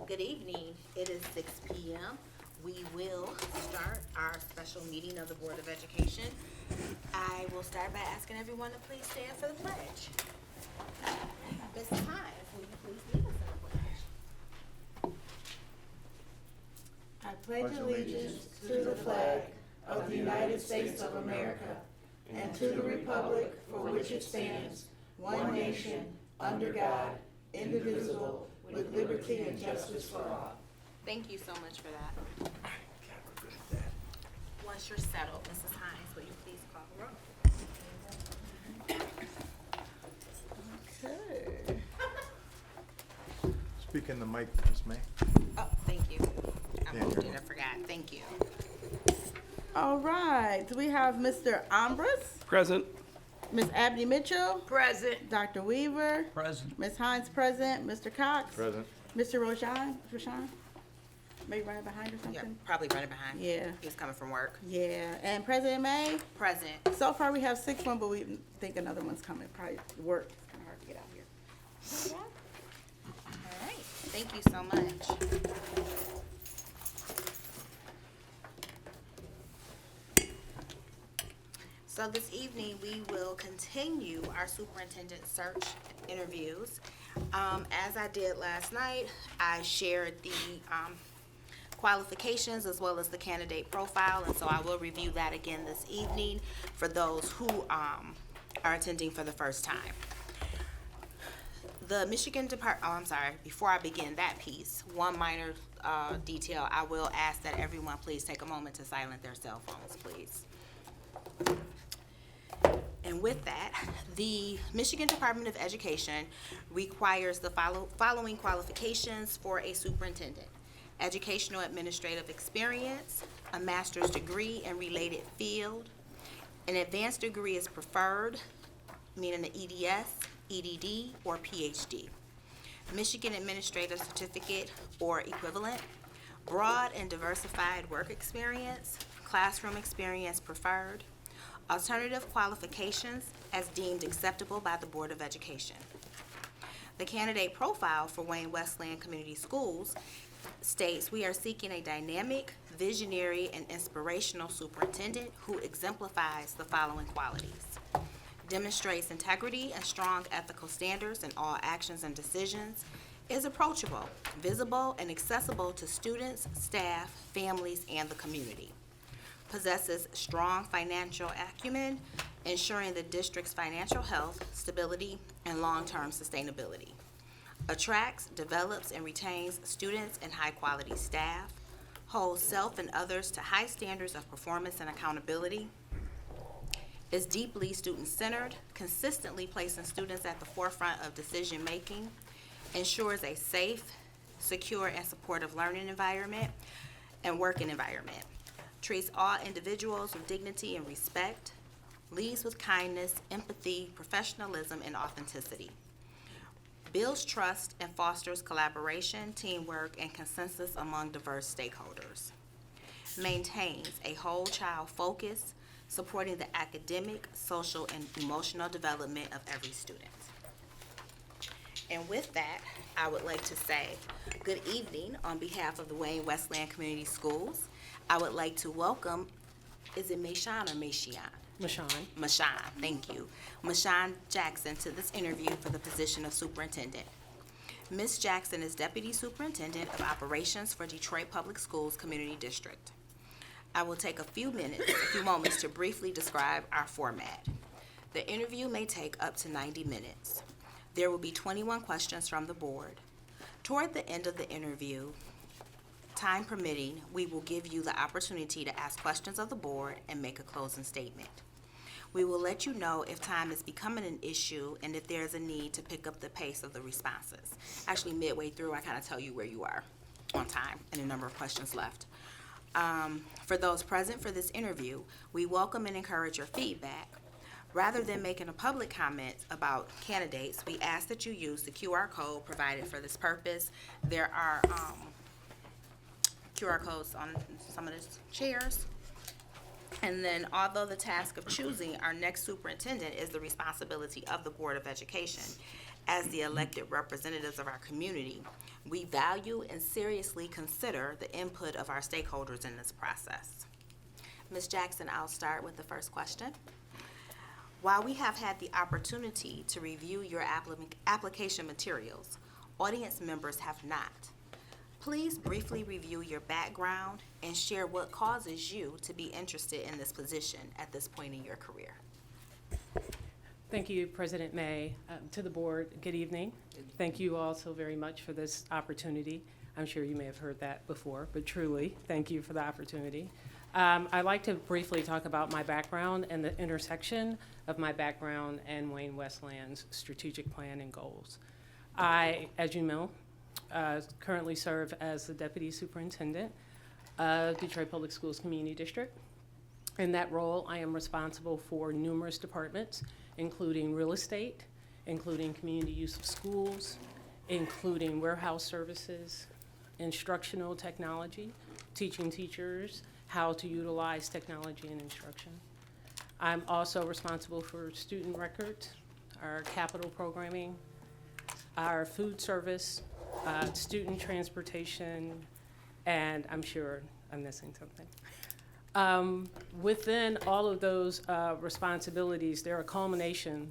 Good evening. It is 6 p.m. We will start our special meeting of the Board of Education. I will start by asking everyone to please stand for the pledge. Ms. Hines, will you please lead us in the pledge? I pledge allegiance to the flag of the United States of America and to the republic for which it stands, one nation, under God, indivisible, with liberty and justice for all. Thank you so much for that. Once you're settled, Mrs. Hines, will you please call the roll? Okay. Speak in the mic, Ms. May. Oh, thank you. I Yeah, moved you're it, I forgot. Thank you. All right. Do we have Mr. Ambras? Present. Ms. Abney Mitchell? Present. Dr. Weaver? Present. Ms. Hines present. Mr. Cox? Present. Mr. Roshan? Maybe running behind or Yeah, something? probably running behind. Yeah. He was coming from work. Yeah. And President May? Present. So far we have 6 but we think another one's coming. Probably work. It's kind of hard to get out here. All right. Thank you so much. So this evening, we will continue our superintendent search interviews. As I did last night, I shared the qualifications as well as the candidate profile, and so I will review that again this evening for those who are attending for the first time. The Michigan before I begin that piece, one minor detail, I will ask that everyone please take a moment to silence their cell phones, please. And with that, the Michigan Department of Education requires the following qualifications for a superintendent: educational administrative experience, a master's degree in related field, an advanced degree is preferred, meaning an EDS, EDD, or PhD, Michigan Administrative Certificate or equivalent, broad and diversified work experience, classroom experience preferred, alternative qualifications as deemed acceptable by the Board of Education. The candidate profile for Wayne-Westland Community Schools states we are seeking a dynamic, visionary, and inspirational superintendent who exemplifies the following qualities: demonstrates integrity and strong ethical standards in all actions and decisions, is approachable, visible, and accessible to students, staff, families, and the community, possesses strong financial acumen, ensuring the district's financial health, stability, and long-term sustainability, attracts, develops, and retains students and high-quality staff, holds self and others to high standards of performance and accountability, is deeply student-centered, consistently placing students at the forefront of decision-making, ensures a safe, secure, and supportive learning environment and working environment, treats all individuals with dignity and respect, leads with kindness, empathy, professionalism, and authenticity, builds trust and fosters collaboration, teamwork, and consensus among diverse stakeholders, maintains a whole child focus, supporting the academic, social, and emotional development of every student. And with that, I would like to say good evening on behalf of the Wayne-Westland Community Schools. I would like to welcome, is it Machion or Machion? Machion. Machion, thank you. Machion Jackson to this interview for the position of superintendent. Ms. Jackson is Deputy Superintendent of Operations for Detroit Public Schools Community District. I will take a few moments to briefly describe our format. The interview may take up to 90 minutes. There will be 21 questions from the board. Toward the end of the interview, time permitting, we will give you the opportunity to ask questions of the board and make a closing statement. We will let you know if time is becoming an issue and if there is a need to pick up the pace of the responses. Actually, midway through, I kind of tell you where you are on time and the number of questions left. For those present for this interview, we welcome and encourage your feedback. Rather than making a public comment about candidates, we ask that you use the QR code provided for this purpose. There are QR codes on some of the chairs. And then, although the task of choosing our next superintendent is the responsibility of the Board of Education, As the elected representatives of our community, we value and seriously consider the input of our stakeholders in this process. Ms. Jackson, I'll start with the first question. While we have had the opportunity to review your application materials, audience members have not. Please briefly review your background and share what causes you to be interested in this position at this point in your career. Thank you, President May. To the board, good evening. Thank you all so very much for this opportunity. I'm sure you may have heard that before, but truly, thank you for the opportunity. I'd like to briefly talk about my background and the intersection of my background and Wayne-Westland's strategic plan and goals. I, as you know, currently serve as the Deputy Superintendent of Detroit Public Schools Community District. In that role, I am responsible for numerous departments, including real estate, including community use of schools, including warehouse services, instructional technology, teaching teachers how to utilize technology in instruction. I'm also responsible for student records, our capital programming, our food service, student transportation, and I'm sure I'm missing something. Within all of those responsibilities, they're a culmination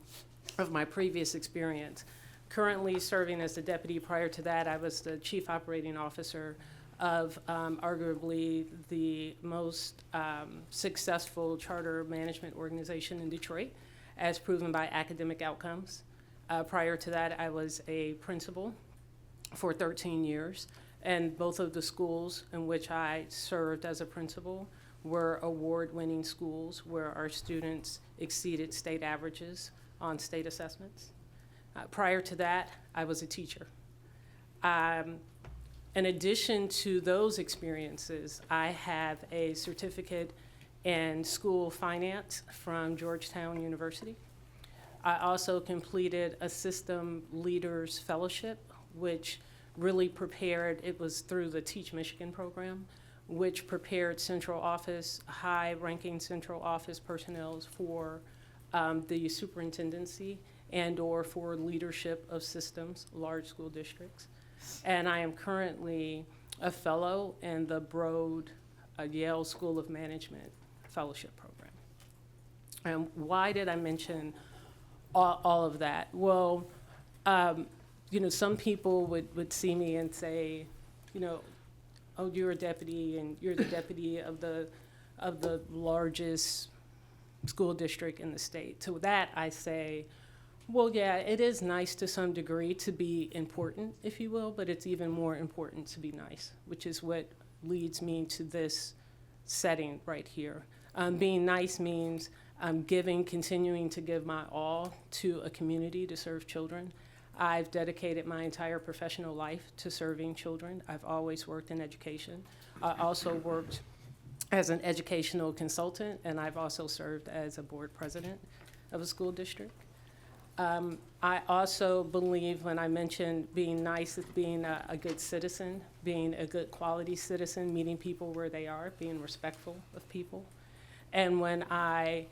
of my previous experience. Currently serving as the deputy, prior to that, I was the chief operating officer of arguably the most successful charter management organization in Detroit, as proven by academic outcomes. Prior to that, I was a principal for 13 years, and both of the schools in which I served as a principal were award-winning schools where our students exceeded state averages on state assessments. Prior to that, I was a teacher. In addition to those experiences, I have a certificate in school finance from Georgetown University. I also completed a System Leaders Fellowship, which really prepared, it was through the Teach Michigan program, which prepared central office, high-ranking central office personnel for the superintendency and/or for leadership of systems, large school districts. And I am currently a fellow in the Broad Yale School of Management Fellowship Program. And why did I mention all of that? Well, you know, some people would see me and say, you know, oh, you're a deputy, and you're the deputy of the largest school district in the state. To that, I say, well, yeah, it is nice to some degree to be important, if you will, but it's even more important to be nice, which is what leads me to this setting right here. Being nice means continuing to give my all to a community to serve children. I've dedicated my entire professional life to serving children. I've always worked in education. I also worked as an educational consultant, and I've also served as a board president of a school district. I also believe when I mentioned being nice as being a good citizen, being a good quality citizen, meeting people where they are, being respectful of people. And when I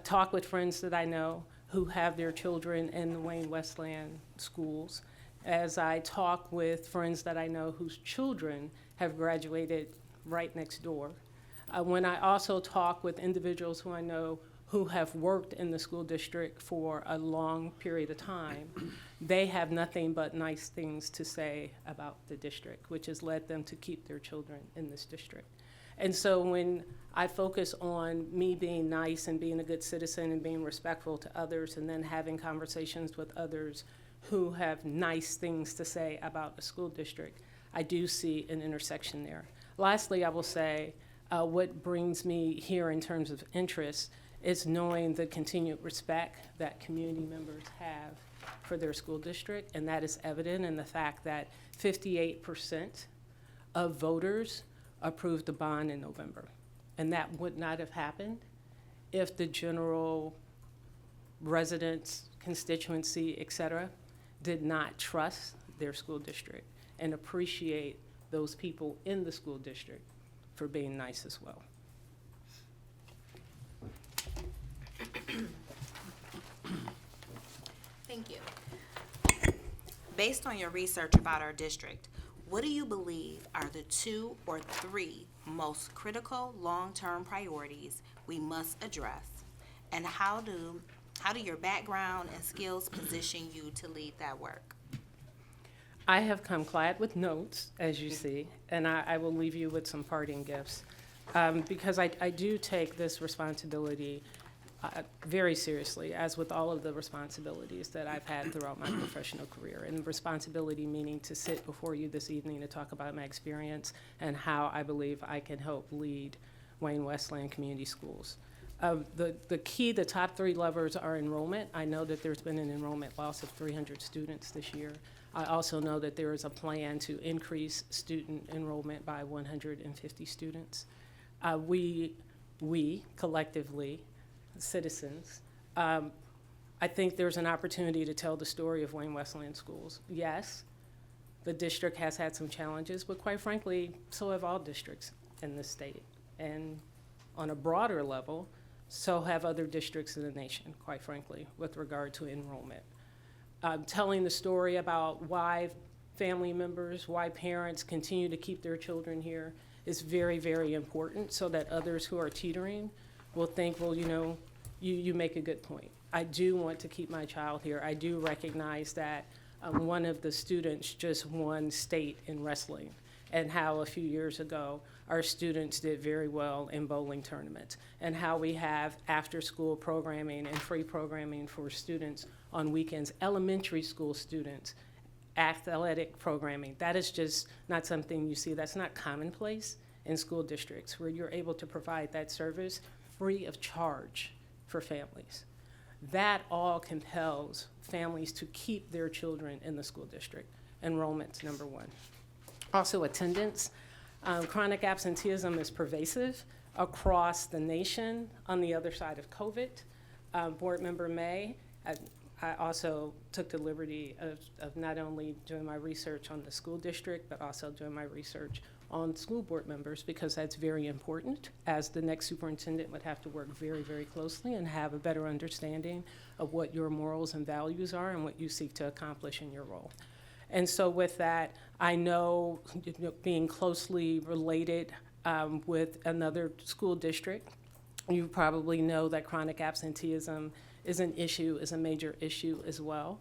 talk with friends that I know who have their children in the Wayne-Westland schools, as I talk with friends that I know whose children have graduated right next door, when I also talk with individuals who I know who have worked in the school district for a long period of time, they have nothing but nice things to say about the district, which has led them to keep their children in this district. And so when I focus on me being nice and being a good citizen and being respectful to others, and then having conversations with others who have nice things to say about a school district, I do see an intersection there. Lastly, I will say what brings me here in terms of interest is knowing the continued respect that community members have for their school district, and that is evident in the fact that 58% of voters approved the bond in November. And that would not have happened if the general residents, constituency, et cetera, did not trust their school district and appreciate those people in the school district for being nice as well. Thank you. Based on your research about our district, what do you believe are the 2 or 3 most critical long-term priorities we must address? And how do your background and skills position you to lead that work? I have come clad with notes, as you see, and I will leave you with some parting gifts. Because I do take this responsibility very seriously, as with all of the responsibilities that I've had throughout my professional career. And responsibility meaning to sit before you this evening to talk about my experience and how I believe I can help lead Wayne-Westland Community Schools. The top 3 levers are enrollment. I know that there's been an enrollment loss of 300 students this year. I also know that there is a plan to increase student enrollment by 150 students. We collectively, citizens, I think there's an opportunity to tell the story of Wayne-Westland schools. Yes, the district has had some challenges, but quite frankly, so have all districts in the state. And on a broader level, so have other districts in the nation, quite frankly, with regard to enrollment. Telling the story about why family members, why parents continue to keep their children here is very, very important, so that others who are teetering will think, well, you know, you make a good point. I do want to keep my child here. I do recognize that one of the students just won state in wrestling, and how a few years ago our students did very well in bowling tournaments, and how we have after-school programming and free programming for students on weekends, elementary school students, athletic programming. That is just not something you see. That's not commonplace in school districts, where you're able to provide that service free of charge for families. That all compels families to keep their children in the school district. Enrollment's number 1. Also, attendance. Chronic absenteeism is pervasive across the nation on the other side of COVID. Board Member May, I also took the liberty of not only doing my research on the school district, but also doing my research on school board members, because that's very important, as the next superintendent would have to work very, very closely and have a better understanding of what your morals and values are and what you seek to accomplish in your role. And so with that, I know, being closely related with another school district, you probably know that chronic absenteeism is a major issue as well.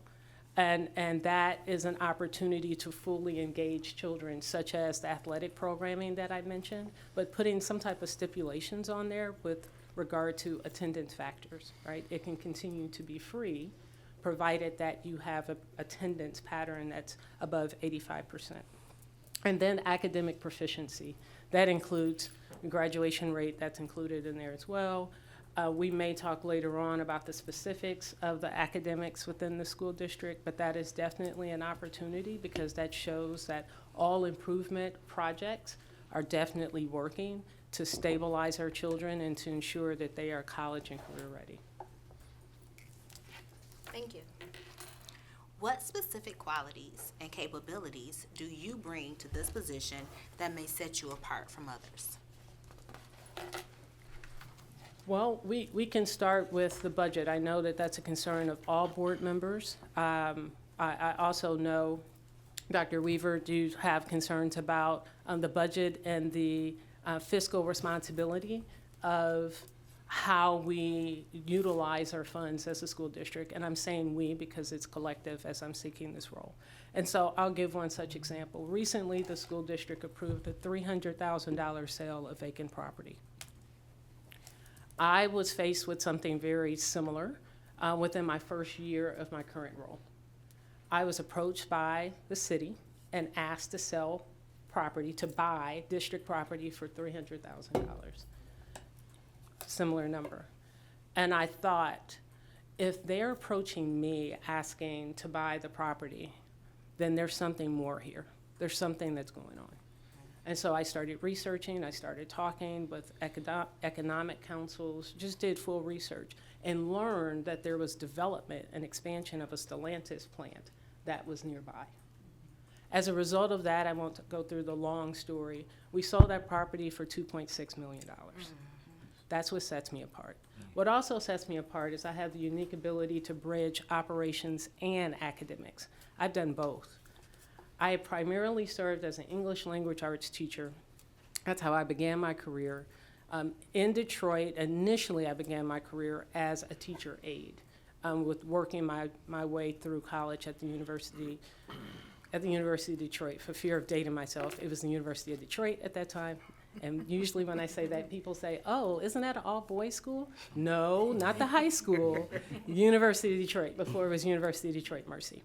And that is an opportunity to fully engage children, such as the athletic programming that I mentioned, but putting some type of stipulations on there with regard to attendance factors, right? It can continue to be free, provided that you have an attendance pattern that's above 85%. And then academic proficiency. That includes the graduation rate, that's included in there as well. We may talk later on about the specifics of the academics within the school district, but that is definitely an opportunity, because that shows that all improvement projects are definitely working to stabilize our children and to ensure that they are college and career ready. Thank you. What specific qualities and capabilities do you bring to this position that may set you apart from others? Well, we can start with the budget. I know that that's a concern of all board members. I also know, Dr. Weaver, do have concerns about the budget and the fiscal responsibility of how we utilize our funds as a school district. And I'm saying we because it's collective as I'm seeking this role. And so I'll give one such example. Recently, the school district approved a $300,000 sale of vacant property. I was faced with something very similar within my first year of my current role. I was approached by the city and asked to sell property, to buy district property for $300,000. Similar number. And I thought, if they're approaching me asking to buy the property, then there's something more here. There's something that's going on. And so I started researching, I started talking with economic councils, just did full research, and learned that there was development and expansion of a Stellantis plant that was nearby. As a result of that, I won't go through the long story, we sold that property for $2.6 million. That's what sets me apart. What also sets me apart is I have the unique ability to bridge operations and academics. I've done both. I have primarily served as an English language arts teacher. That's how I began my career. In Detroit, initially I began my career as a teacher aide, with working my way through college at the University of Detroit. For fear of dating myself, it was the University of Detroit at that time. And usually when I say that, people say, oh, isn't that an all-boys school? No, not the high school. University of Detroit, before it was University of Detroit Mercy.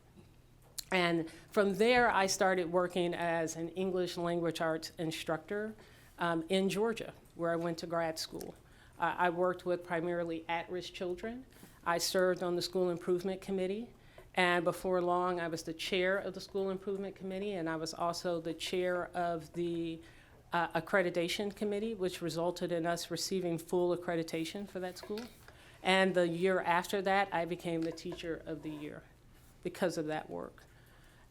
And from there, I started working as an English language arts instructor in Georgia, where I went to grad school. I worked with primarily at-risk children. I served on the School Improvement Committee. And before long, I was the chair of the School Improvement Committee, and I was also the chair of the accreditation committee, which resulted in us receiving full accreditation for that school. And the year after that, I became the teacher of the year because of that work.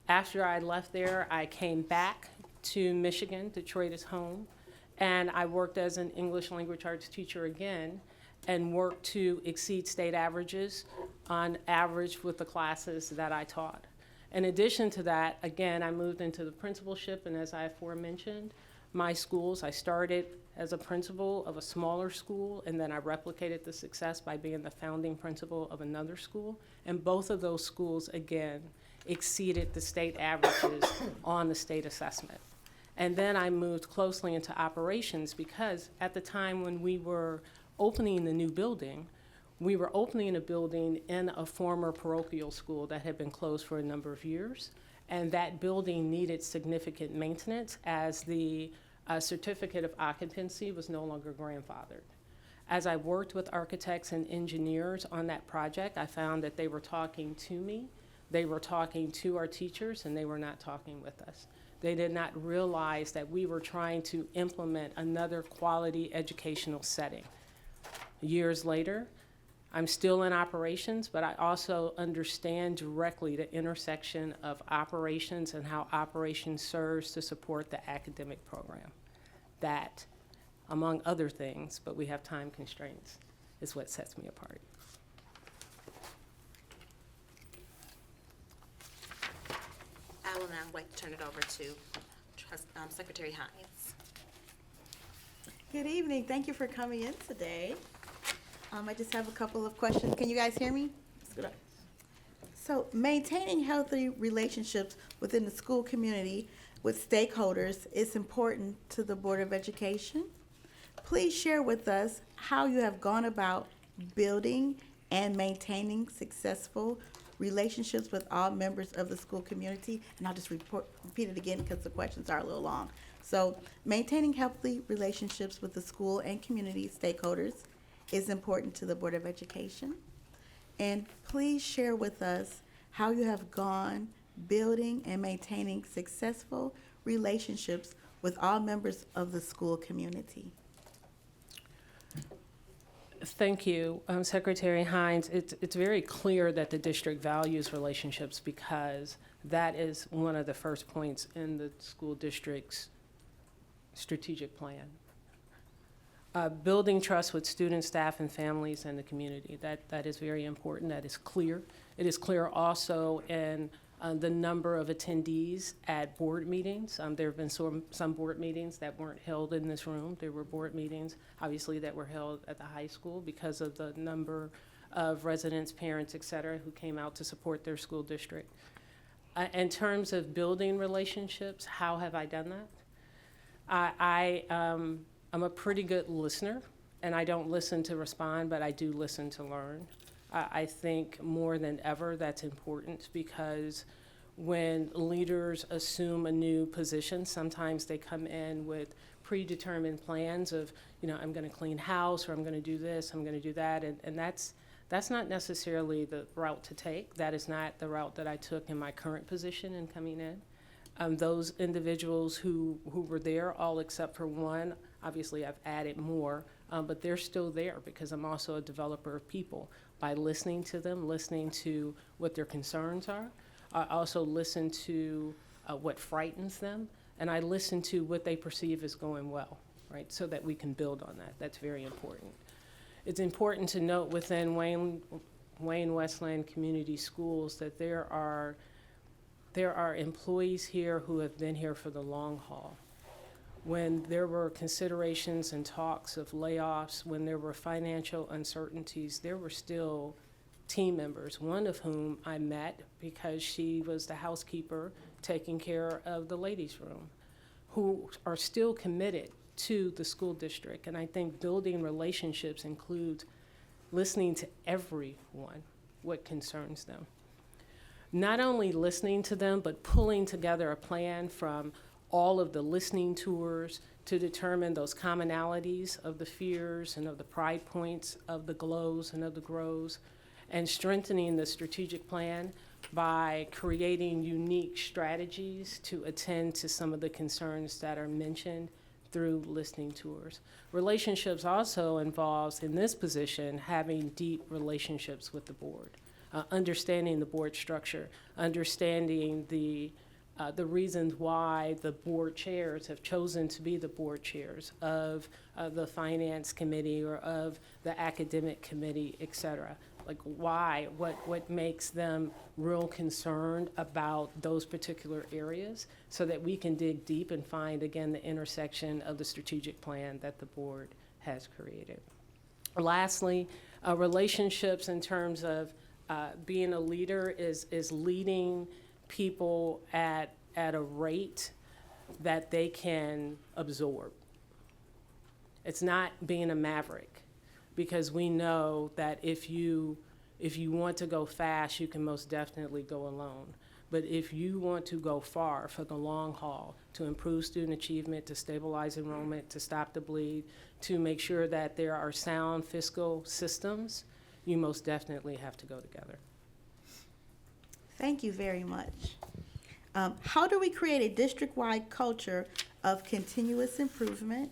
After I left there, I came back to Michigan. Detroit is home. And I worked as an English language arts teacher again and worked to exceed state averages on average with the classes that I taught. In addition to that, again, I moved into the principalship, and as I aforementioned, my schools, I started as a principal of a smaller school, and then I replicated the success by being the founding principal of another school. And both of those schools, again, exceeded the state averages on the state assessment. And then I moved closely into operations because at the time when we were opening the new building, we were opening a building in a former parochial school that had been closed for a number of years. And that building needed significant maintenance as the certificate of occupancy was no longer grandfathered. As I worked with architects and engineers on that project, I found that they were talking to me, they were talking to our teachers, and they were not talking with us. They did not realize that we were trying to implement another quality educational setting. Years later, I'm still in operations, but I also understand directly the intersection of operations and how operations serves to support the academic program. That, among other things, but we have time constraints, is what sets me apart. I will now like to turn it over to Secretary Hines. Good evening. Thank you for coming in today. I just have a couple of questions. Can you guys hear me? So maintaining healthy relationships within the school community with stakeholders is important to the Board of Education. Please share with us how you have gone about building and maintaining successful relationships with all members of the school community. And I'll just repeat it again because the questions are a little long. So maintaining healthy relationships with the school and community stakeholders is important to the Board of Education. And please share with us how you have gone building and maintaining successful relationships with all members of the school community. Thank you, Secretary Hines. It's very clear that the district values relationships because that is one of the first points in the school district's strategic plan. Building trust with students, staff, and families and the community. That is very important. That is clear. It is clear also in the number of attendees at board meetings. There have been some board meetings that weren't held in this room. There were board meetings, obviously, that were held at the high school because of the number of residents, parents, et cetera, who came out to support their school district. In terms of building relationships, how have I done that? I'm a pretty good listener, and I don't listen to respond, but I do listen to learn. I think more than ever that's important because when leaders assume a new position, sometimes they come in with predetermined plans of, I'm going to clean house, or I'm going to do this, I'm going to do that, and that's not necessarily the route to take. That is not the route that I took in my current position in coming in. Those individuals who were there, all except for one, obviously I've added more, but they're still there because I'm also a developer of people. By listening to them, listening to what their concerns are, I also listen to what frightens them, and I listen to what they perceive as going well, right, so that we can build on that. That's very important. It's important to note within Wayne-Westland Community Schools that there are employees here who have been here for the long haul. When there were considerations and talks of layoffs, when there were financial uncertainties, there were still team members, one of whom I met because she was the housekeeper taking care of the ladies' room, who are still committed to the school district. And I think building relationships includes listening to everyone, what concerns them. Not only listening to them, but pulling together a plan from all of the listening tours to determine those commonalities of the fears and of the pride points of the glows and of the grows, and strengthening the strategic plan by creating unique strategies to attend to some of the concerns that are mentioned through listening tours. Relationships also involves, in this position, having deep relationships with the board, understanding the board structure, understanding the reasons why the board chairs have chosen to be the board chairs of the finance committee or of the academic committee, et cetera. Like why, what makes them real concerned about those particular areas so that we can dig deep and find, again, the intersection of the strategic plan that the board has created. Lastly, relationships in terms of being a leader is leading people at a rate that they can absorb. It's not being a maverick, because we know that if you want to go fast, you can most definitely go alone. But if you want to go far for the long haul, to improve student achievement, to stabilize enrollment, to stop the bleed, to make sure that there are sound fiscal systems, you most definitely have to go together. Thank you very much. How do we create a district-wide culture of continuous improvement,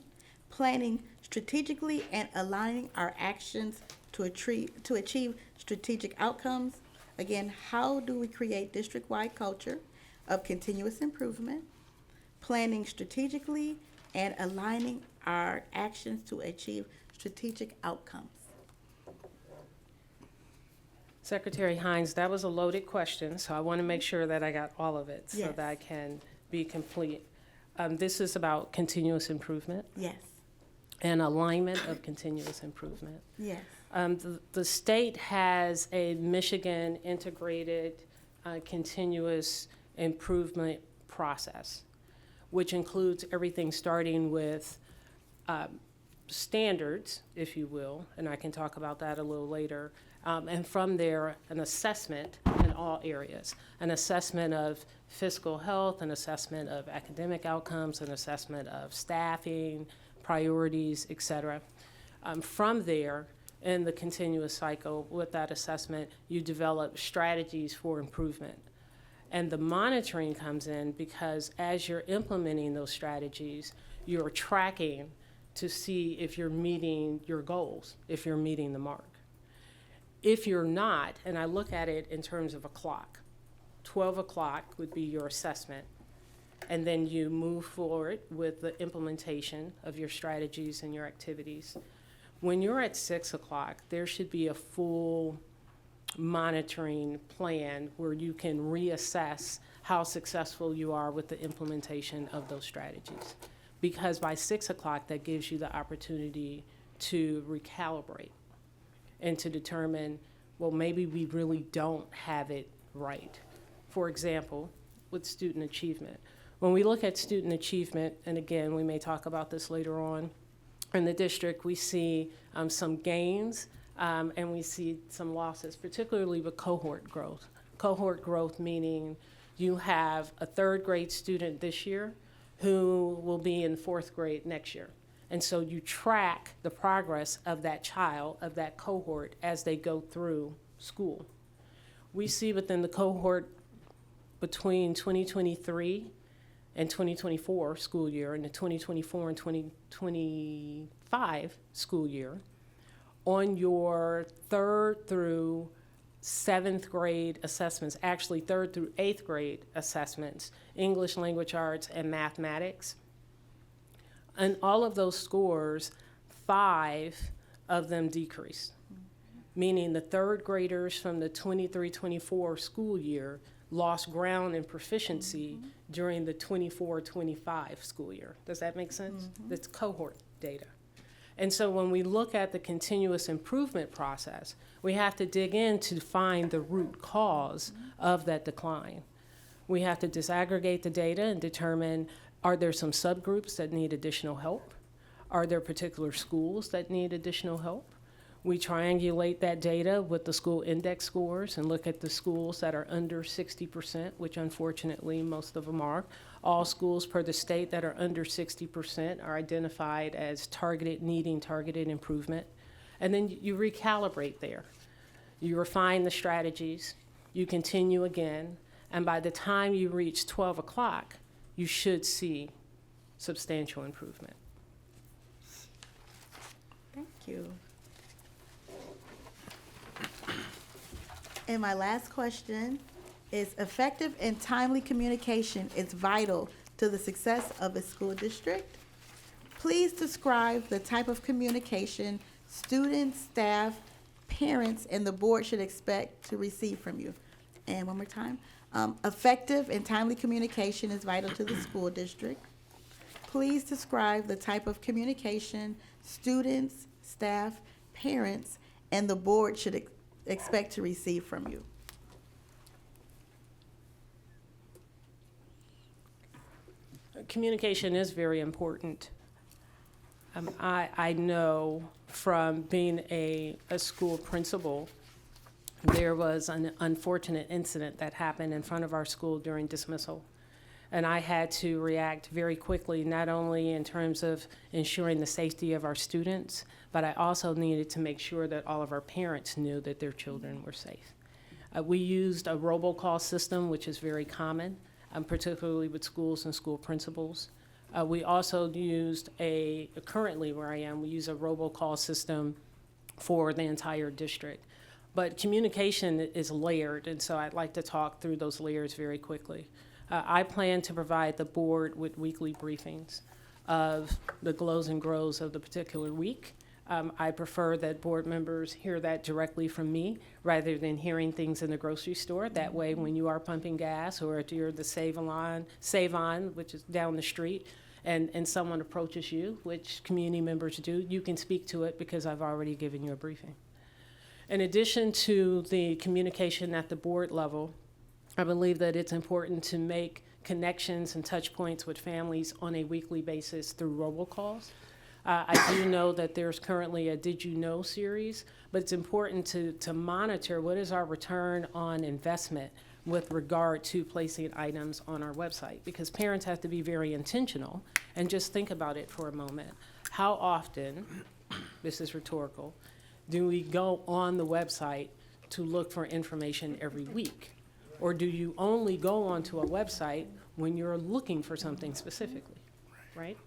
planning strategically and aligning our actions to achieve strategic outcomes? Again, how do we create district-wide culture of continuous improvement, planning strategically and aligning our actions to achieve strategic outcomes? Secretary Hines, that was a loaded question, so I want to make sure that I got all of it so Yes. that I can be complete. This is about continuous improvement Yes, and alignment of continuous improvement. yes, The state has a Michigan integrated continuous improvement process, which includes everything starting with standards, if you will, and I can talk about that a little later, and from there, an assessment in all areas, an assessment of fiscal health, an assessment of academic outcomes, an assessment of staffing, priorities, et cetera. From there, in the continuous cycle, with that assessment, you develop strategies for improvement. And the monitoring comes in because as you're implementing those strategies, you're tracking to see if you're meeting your goals, if you're meeting the mark. If you're not, and I look at it in terms of a clock, 12 o'clock would be your assessment, and then you move forward with the implementation of your strategies and your activities. When you're at 6 o'clock, there should be a full monitoring plan where you can reassess how successful you are with the implementation of those strategies. Because by 6 o'clock, that gives you the opportunity to recalibrate and to determine, well, maybe we really don't have it right. For example, with student achievement. When we look at student achievement, and again, we may talk about this later on, in the district, we see some gains and we see some losses, particularly with cohort growth. Cohort growth meaning you have a third grade student this year who will be in fourth grade next year. And so you track the progress of that child, of that cohort, as they go through school. We see within the cohort between 2023 and 2024 school year and the 2024 and 2025 school year, on your third through seventh grade assessments, actually third through eighth grade assessments, English, language arts, and mathematics. And all of those scores, 5 of them decreased, meaning the third graders from the 23-24 school year lost ground in proficiency during the 24-25 school year. Does that make sense? That's cohort data. And so when we look at the continuous improvement process, we have to dig in to find the root cause of that decline. We have to disaggregate the data and determine, are there some subgroups that need additional help? Are there particular schools that need additional help? We triangulate that data with the school index scores and look at the schools that are under 60%, which unfortunately most of them are. All schools per the state that are under 60% are identified as needing targeted improvement. And then you recalibrate there. You refine the strategies, you continue again, and by the time you reach 12 o'clock, you should see substantial improvement. Thank you. And my last question is, effective and timely communication is vital to the success of a school district. Please describe the type of communication students, staff, parents, and the board should expect to receive from you. And one more time. Effective and timely communication is vital to the school district. Please describe the type of communication students, staff, parents, and the board should expect to receive from you. Communication is very important. I know from being a school principal, there was an unfortunate incident that happened in front of our school during dismissal. And I had to react very quickly, not only in terms of ensuring the safety of our students, but I also needed to make sure that all of our parents knew that their children were safe. We used a robocall system, which is very common, particularly with schools and school principals. We also used currently where I am, we use a robocall system for the entire district. But communication is layered, and so I'd like to talk through those layers very quickly. I plan to provide the board with weekly briefings of the glows and grows of the particular week. I prefer that board members hear that directly from me rather than hearing things in the grocery store. That way, when you are pumping gas or if you're the Save On, which is down the street, and someone approaches you, which community members do, you can speak to it because I've already given you a briefing. In addition to the communication at the board level, I believe that it's important to make connections and touch points with families on a weekly basis through robocalls. I do know that there's currently a Did You Know series, but it's important to monitor what is our return on investment with regard to placing items on our website, because parents have to be very intentional and just think about it for a moment. How often, this is rhetorical, do we go on the website to look for information every week? Or do you only go onto a website when you're looking for something specifically, right?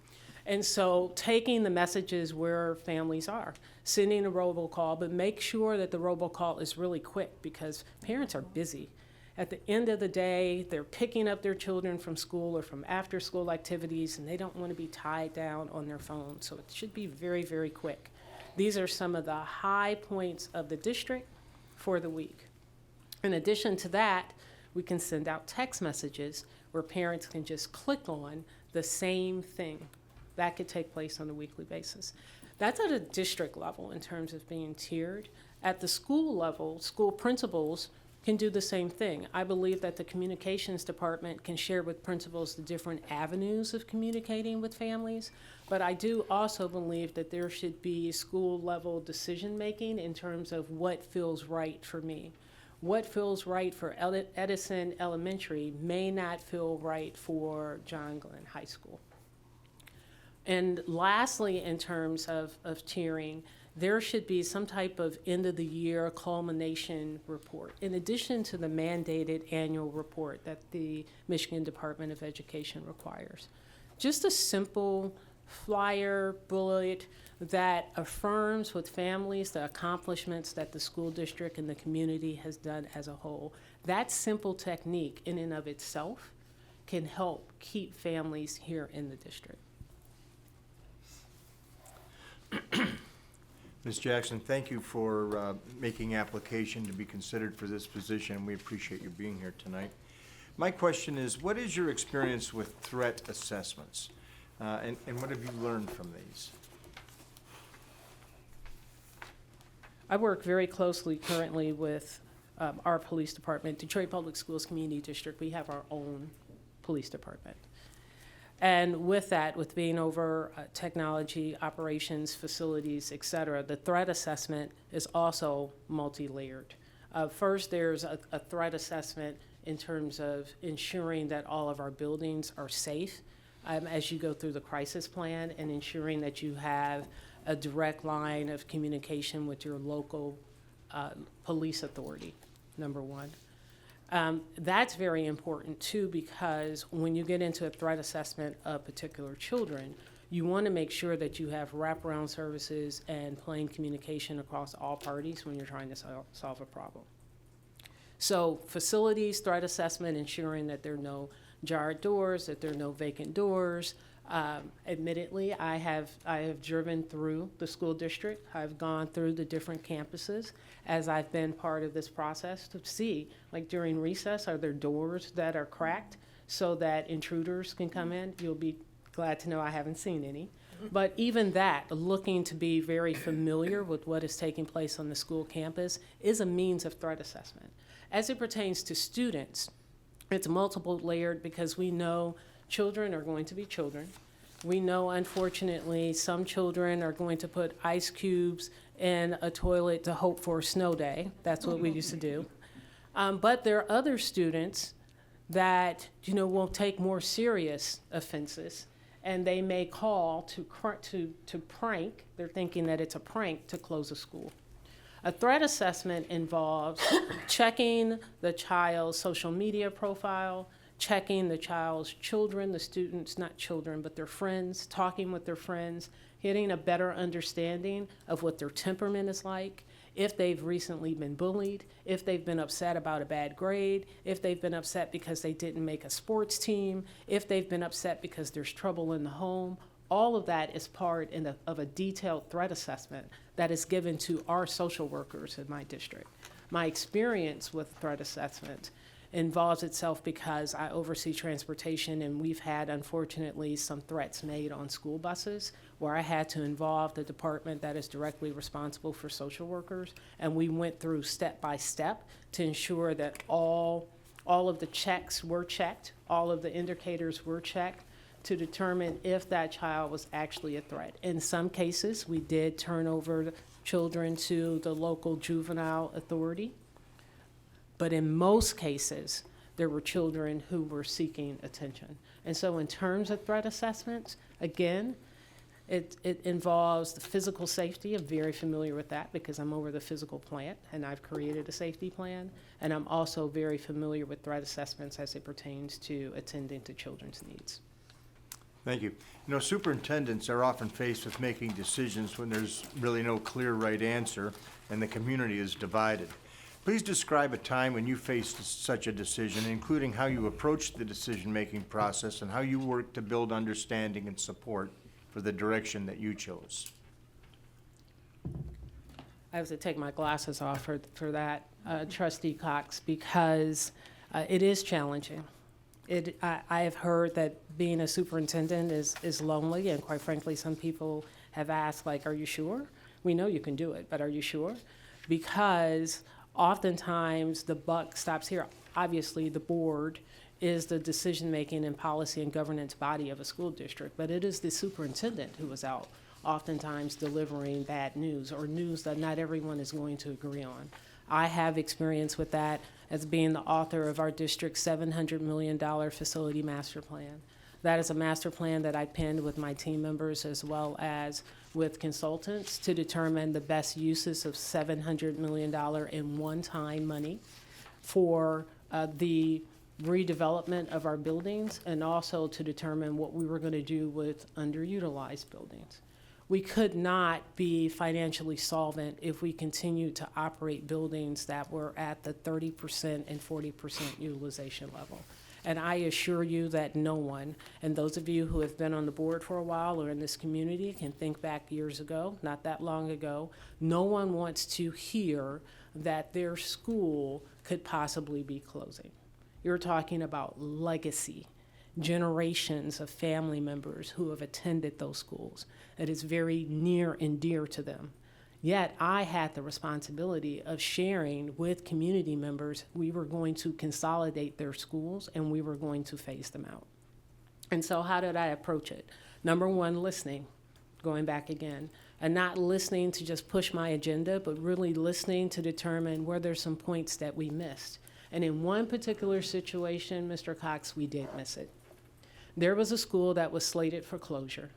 And so taking the messages where families are, sending a robocall, but make sure that the robocall is really quick because parents are busy. At the end of the day, they're picking up their children from school or from after school activities, and they don't want to be tied down on their phone. So it should be very, very quick. These are some of the high points of the district for the week. In addition to that, we can send out text messages where parents can just click on the same thing. That could take place on a weekly basis. That's at a district level in terms of being tiered. At the school level, school principals can do the same thing. I believe that the communications department can share with principals the different avenues of communicating with families, but I do also believe that there should be school level decision making in terms of what feels right for me. What feels right for Edison Elementary may not feel right for John Glenn High School. And lastly, in terms of tiering, there should be some type of end-of-the-year culmination report, in addition to the mandated annual report that the Michigan Department of Education requires. Just a simple flyer bullet that affirms with families the accomplishments that the school district and the community has done as a whole. That simple technique in and of itself can help keep families here in the district. Ms. Jackson, thank you for making application to be considered for this position. We appreciate you being here tonight. My question is, what is your experience with threat assessments? And what have you learned from these? I work very closely currently with our police department, Detroit Public Schools Community District. We have our own police department. And with that, with being over technology, operations, facilities, et cetera, the threat assessment is also multi-layered. First, there's a threat assessment in terms of ensuring that all of our buildings are safe as you go through the crisis plan, and ensuring that you have a direct line of communication with your local police authority, number one. That's very important too, because when you get into a threat assessment of particular children, you want to make sure that you have wraparound services and plain communication across all parties when you're trying to solve a problem. So facilities, threat assessment, ensuring that there are no jarred doors, that there are no vacant doors. Admittedly, I have driven through the school district. I've gone through the different campuses as I've been part of this process to see, like during recess, are there doors that are cracked so that intruders can come in? You'll be glad to know I haven't seen any. But even that, looking to be very familiar with what is taking place on the school campus is a means of threat assessment. As it pertains to students, it's multiple layered because we know children are going to be children. We know, unfortunately, some children are going to put ice cubes in a toilet to hope for a snow day. That's what we used to do. But there are other students that, will take more serious offenses, and they may call to prank. They're thinking that it's a prank to close a school. A threat assessment involves checking the child's social media profile, checking the child's children, the students, not children, but their friends, talking with their friends, getting a better understanding of what their temperament is like, if they've recently been bullied, if they've been upset about a bad grade, if they've been upset because they didn't make a sports team, if they've been upset because there's trouble in the home. All of that is part of a detailed threat assessment that is given to our social workers in my district. My experience with threat assessment involves itself because I oversee transportation, and we've had, unfortunately, some threats made on school buses where I had to involve the department that is directly responsible for social workers, and we went through step by step to ensure that all of the checks were checked, all of the indicators were checked, to determine if that child was actually a threat. In some cases, we did turn over children to the local juvenile authority, but in most cases, there were children who were seeking attention. And so in terms of threat assessments, again, it involves the physical safety. I'm very familiar with that because I'm over the physical plant, and I've created a safety plan. And I'm also very familiar with threat assessments as it pertains to attending to children's needs. Thank you. Superintendents are often faced with making decisions when there's really no clear right answer and the community is divided. Please describe a time when you faced such a decision, including how you approached the decision-making process and how you worked to build understanding and support for the direction that you chose. I have to take my glasses off for that, Trustee Cox, because it is challenging. I have heard that being a superintendent is lonely, and quite frankly, some people have asked, are you sure? We know you can do it, but are you sure? Because oftentimes the buck stops here. Obviously, the board is the decision-making and policy and governance body of a school district, but it is the superintendent who is out oftentimes delivering bad news or news that not everyone is going to agree on. I have experience with that as being the author of our district's $700 million facility master plan. That is a master plan that I penned with my team members as well as with consultants to determine the best uses of $700 million in one-time money for the redevelopment of our buildings, and also to determine what we were going to do with underutilized buildings. We could not be financially solvent if we continued to operate buildings that were at the 30% and 40% utilization level. And I assure you that no one, and those of you who have been on the board for a while or in this community can think back years ago, not that long ago, no one wants to hear that their school could possibly be closing. You're talking about legacy, generations of family members who have attended those schools. It is very near and dear to them. Yet I had the responsibility of sharing with community members we were going to consolidate their schools and we were going to phase them out. And so how did I approach it? Number one, listening, going back again, and not listening to just push my agenda, but really listening to determine where there's some points that we missed. And in one particular situation, Mr. Cox, we did miss it. There was a school that was slated for closure.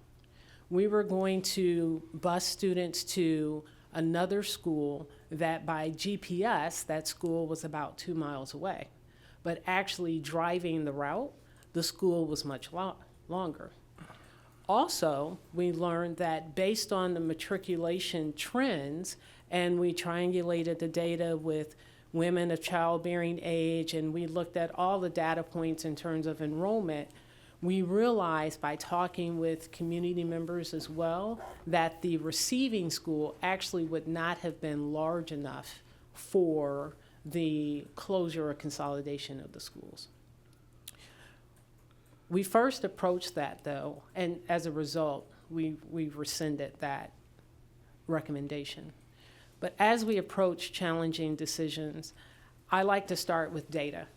We were going to bus students to another school that by GPS, that school was about 2 miles away. But actually driving the route, the school was much longer. Also, we learned that based on the matriculation trends, and we triangulated the data with women of childbearing age, and we looked at all the data points in terms of enrollment, we realized by talking with community members as well that the receiving school actually would not have been large enough for the closure or consolidation of the schools. We first approached that though, and as a result, we rescinded that recommendation. But as we approach challenging decisions, I like to start with data.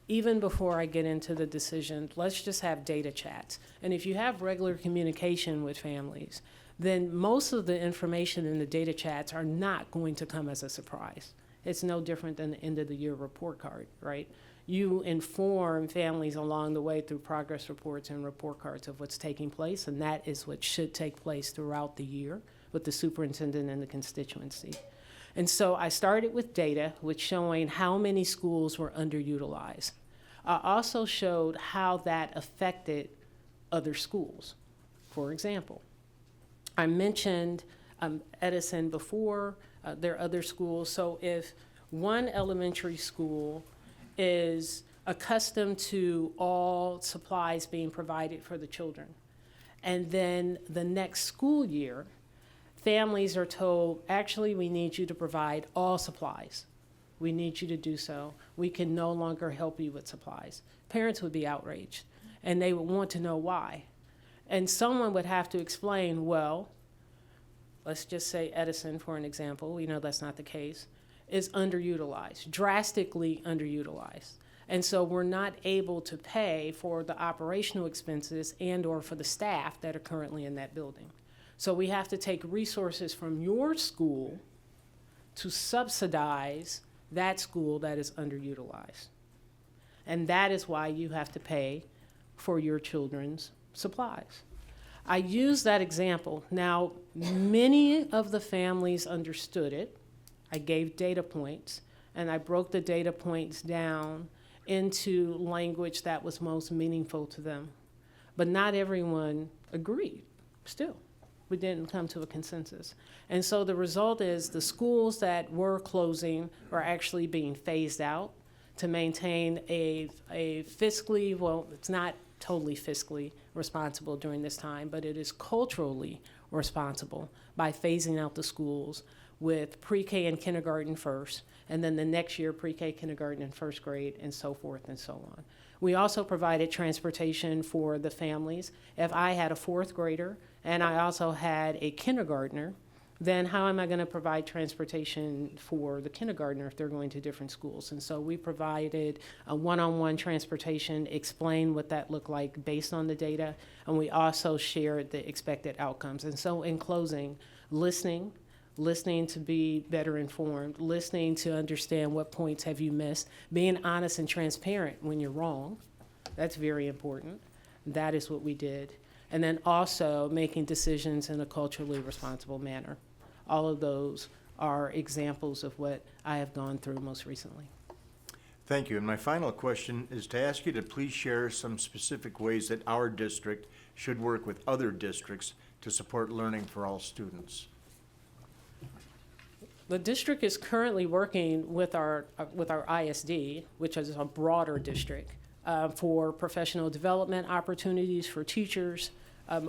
Even before I get into the decision, let's just have data chats. And if you have regular communication with families, then most of the information in the data chats are not going to come as a surprise. It's no different than the end of the year report card, right? You inform families along the way through progress reports and report cards of what's taking place, and that is what should take place throughout the year with the superintendent and the constituency. And so I started with data, which showing how many schools were underutilized. I also showed how that affected other schools. For example, I mentioned Edison before, there are other schools. So if one elementary school is accustomed to all supplies being provided for the children, and then the next school year, families are told, actually, we need you to provide all supplies. We need you to do so. We can no longer help you with supplies. Parents would be outraged, and they would want to know why. And someone would have to explain, well, let's just say Edison, for an example, we know that's not the case, is underutilized, drastically underutilized. And so we're not able to pay for the operational expenses and or for the staff that are currently in that building. So we have to take resources from your school to subsidize that school that is underutilized. And that is why you have to pay for your children's supplies. I use that example. Now, many of the families understood it. I gave data points, and I broke the data points down into language that was most meaningful to them. But not everyone agreed still. We didn't come to a consensus. And so the result is the schools that were closing are actually being phased out to maintain a fiscally, well, it's not totally fiscally responsible during this time, but it is culturally responsible by phasing out the schools with pre-K and kindergarten first, and then the next year pre-K, kindergarten, and first grade, and so forth and so on. We also provided transportation for the families. If I had a fourth grader and I also had a kindergartner, then how am I going to provide transportation for the kindergartner if they're going to different schools? And so we provided a one-on-one transportation, explained what that looked like based on the data, and we also shared the expected outcomes. And so in closing, listening to be better informed, listening to understand what points have you missed, being honest and transparent when you're wrong. That's very important. That is what we did. And then also making decisions in a culturally responsible manner. All of those are examples of what I have gone through most recently. Thank you. And my final question is to ask you to please share some specific ways that our district should work with other districts to support learning for all students. The district is currently working with our ISD, which is a broader district, for professional development opportunities for teachers,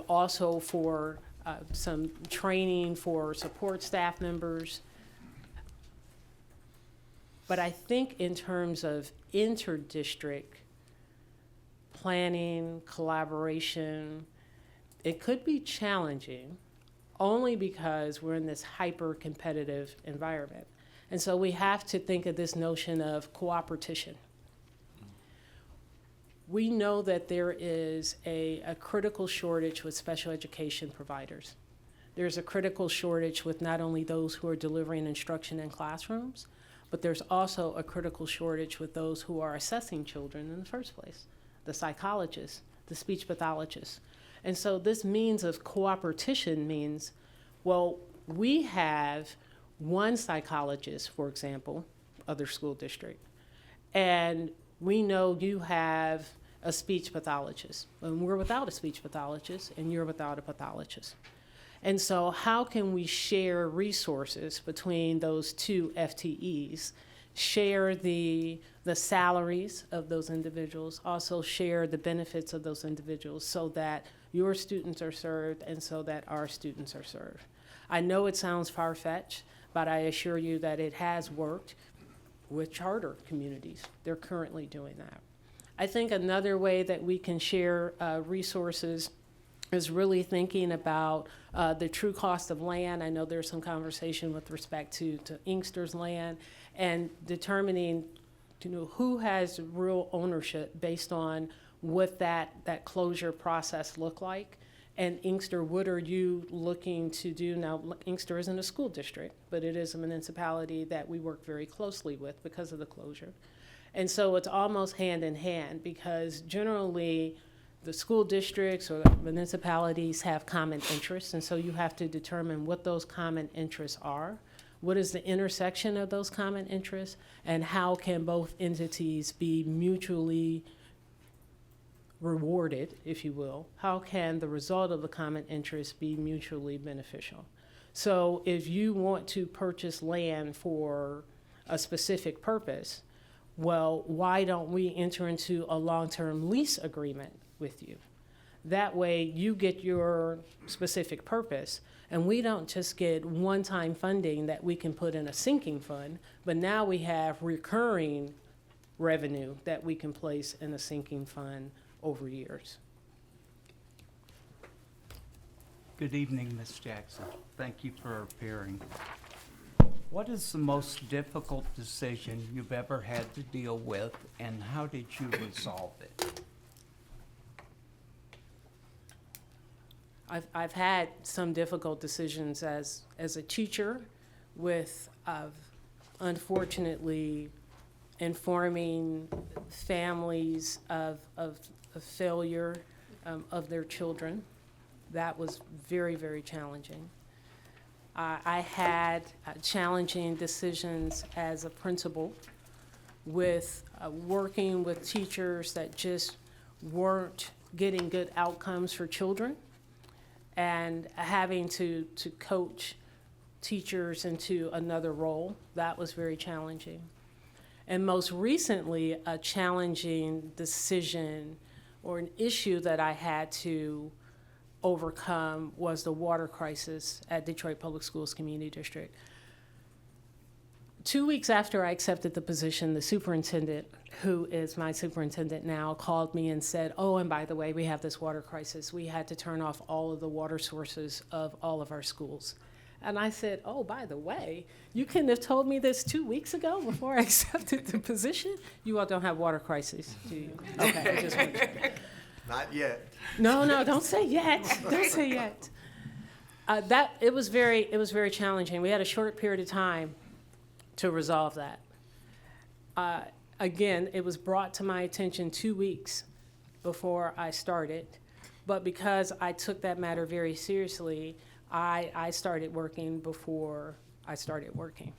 also for some training for support staff members. But I think in terms of inter-district planning, collaboration, it could be challenging only because we're in this hyper-competitive environment. And so we have to think of this notion of cooperation. We know that there is a critical shortage with special education providers. There's a critical shortage with not only those who are delivering instruction in classrooms, but there's also a critical shortage with those who are assessing children in the first place, the psychologists, the speech pathologists. And so this means of cooperation means, well, we have one psychologist, for example, other school district, and we know you have a speech pathologist, and we're without a speech pathologist, and you're without a pathologist. And so how can we share resources between those two FTEs, share the salaries of those individuals, also share the benefits of those individuals so that your students are served and so that our students are served. I know it sounds far-fetched, but I assure you that it has worked with charter communities. They're currently doing that. I think another way that we can share resources is really thinking about the true cost of land. I know there's some conversation with respect to Inkster's land, and determining who has real ownership based on what that closure process look like. And Inkster, what are you looking to do? Now, Inkster isn't a school district, but it is a municipality that we work very closely with because of the closure. And so it's almost hand in hand, because generally the school districts or municipalities have common interests, and so you have to determine what those common interests are. What is the intersection of those common interests, and how can both entities be mutually rewarded, if you will? How can the result of the common interest be mutually beneficial? So if you want to purchase land for a specific purpose, well, why don't we enter into a long-term lease agreement with you? That way you get your specific purpose, and we don't just get one-time funding that we can put in a sinking fund, but now we have recurring revenue that we can place in a sinking fund over years. Good evening, Ms. Jackson. Thank you for appearing. What is the most difficult decision you've ever had to deal with, and how did you resolve it? I've had some difficult decisions as a teacher with, unfortunately, informing families of failure of their children. That was very, very challenging. I had challenging decisions as a principal with working with teachers that just weren't getting good outcomes for children, and having to coach teachers into another role. That was very challenging. And most recently, a challenging decision or an issue that I had to overcome was the water crisis at Detroit Public Schools Community District. 2 weeks after I accepted the position, the superintendent, who is my superintendent now, called me and said, oh, and by the way, we have this water crisis. We had to turn off all of the water sources of all of our schools. And I said, oh, by the way, you couldn't have told me this 2 weeks ago before I accepted the position? You all don't have water crises, do you? Okay, I just want to. Not yet. No, don't say yet. Don't say yet. It was very challenging. We had a short period of time to resolve that. Again, it was brought to my attention 2 weeks before I started, but because I took that matter very seriously, I started working before I started working.